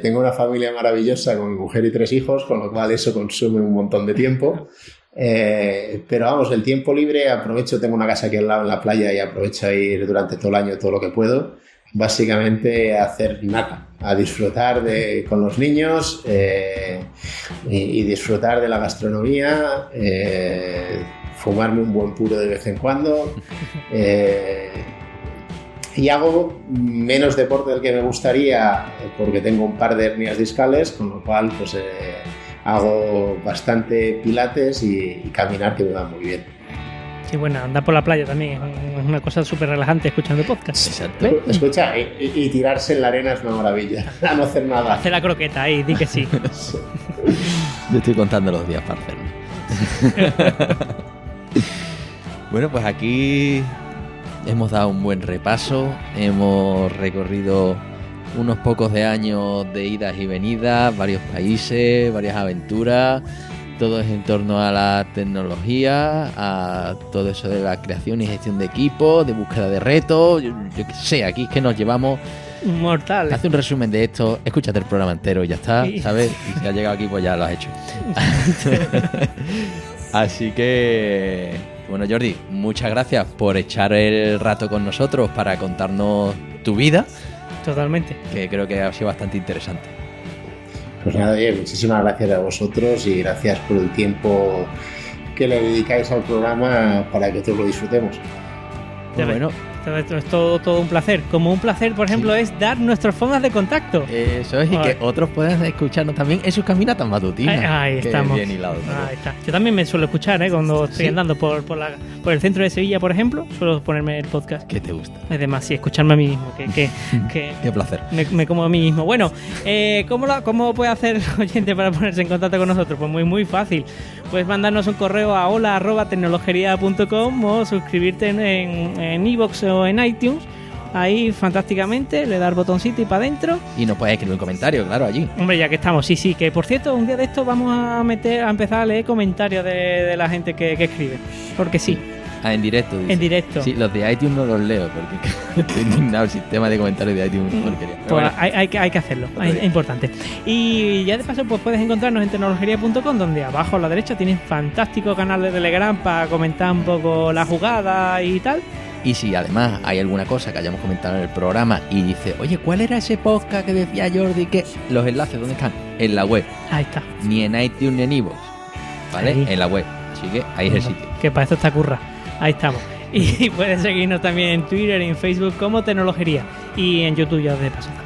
D: tengo una familia maravillosa con mi mujer y 3 hijos, con lo cual eso consume un montón de tiempo. Pero vamos, el tiempo libre aprovecho, tengo una casa aquí al lado en la playa y aprovecho a ir durante todo el año todo lo que puedo. Básicamente a hacer nada, a disfrutar con los niños y disfrutar de la gastronomía, fumarme un buen puro de vez en cuando, y hago menos deporte del que me gustaría porque tengo un par de hernias discales, con lo cual pues hago bastante pilates y caminar, que me va muy bien.
C: Sí, bueno, andar por la playa también es una cosa súper relajante escuchando podcast.
B: Exacto.
D: Escucha, y tirarse en la arena es una maravilla, a no hacer nada.
C: Hacer la croqueta ahí, di que sí.
B: Yo estoy contando los días para hacerlo. Bueno, pues aquí hemos dado un buen repaso, hemos recorrido unos pocos de años de idas y venidas, varios países, varias aventuras. Todo es en torno a la tecnología, a todo eso de la creación y gestión de equipos, de búsqueda de retos. Yo qué sé, aquí es que nos llevamos...
C: Mortal.
B: Hace un resumen de esto, escúchate el programa entero y ya está, ¿sabes? Y si has llegado aquí, pues ya lo has hecho. Así que... Bueno, Jordi, muchas gracias por echar el rato con nosotros para contarnos tu vida.
C: Totalmente.
B: Que creo que ha sido bastante interesante.
D: Pues nada, oye, muchísimas gracias a vosotros y gracias por el tiempo que le dedicáis al programa para que todos lo disfrutemos.
C: Bueno, esto es todo un placer. Como un placer, por ejemplo, es dar nuestras formas de contacto.
B: Eso es, y que otros puedan escucharnos también en sus caminatas matutinas.
C: Ahí estamos.
B: Bien hilado.
C: Ahí está. Yo también me suelo escuchar, cuando estoy andando por el centro de Sevilla, por ejemplo, suelo ponerme el podcast.
B: ¿Qué te gusta?
C: Además, sí, escucharme a mí mismo.
B: Qué placer.
C: Me como a mí mismo. Bueno, ¿cómo puede hacer el oyente para ponerse en contacto con nosotros? Pues muy fácil. Puedes mandarnos un correo a hola@tecnologería.com o suscribirte en iVoox o en iTunes. Ahí fantásticamente, le das el botoncito y para adentro.
B: Y nos puedes escribir un comentario, claro, allí.
C: Hombre, ya que estamos, sí. Que por cierto, un día de esto vamos a empezar a leer comentarios de la gente que escribe. Porque sí.
B: En directo, dice.
C: En directo.
B: Sí, los de iTunes no los leo porque estoy indignado. El sistema de comentarios de iTunes porquería.
C: Pues bueno, hay que hacerlo, es importante. Y ya de paso, pues puedes encontrarnos en tecnologería.com, donde abajo a la derecha tienes fantástico canal de Telegram para comentar un poco la jugada y tal.
B: Y si además hay alguna cosa que hayamos comentado en el programa y dice, oye, ¿cuál era ese podcast que decía Jordi? Que los enlaces, ¿dónde están? En la web.
C: Ahí está.
B: Ni en iTunes ni en iVoox, ¿vale?
C: Ahí.
B: En la web. Así que ahí es el sitio.
C: Que para esto está curra. Ahí estamos. Y puedes seguirnos también en Twitter y en Facebook como Tecnologería. Y en YouTube ya de paso también.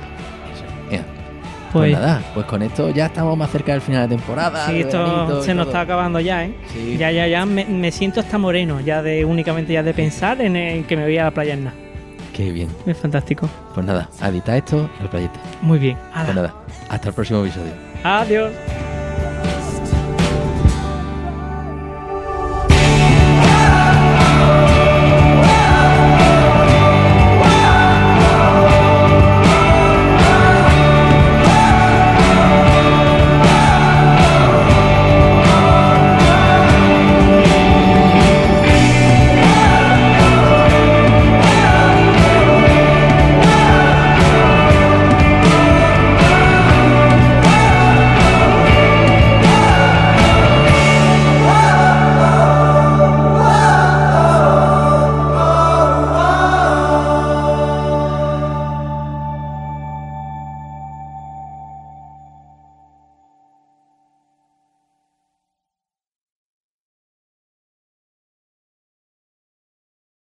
B: Pues nada, pues con esto ya estamos más cerca del final de temporada.
C: Sí, esto se nos está acabando ya, ¿eh? Sí. Ya me siento hasta moreno, únicamente de pensar en que me voy a la playa en nada.
B: Qué bien.
C: Es fantástico.
B: Pues nada, edita esto al playete.
C: Muy bien.
B: Pues nada, hasta el próximo episodio.
C: Adiós.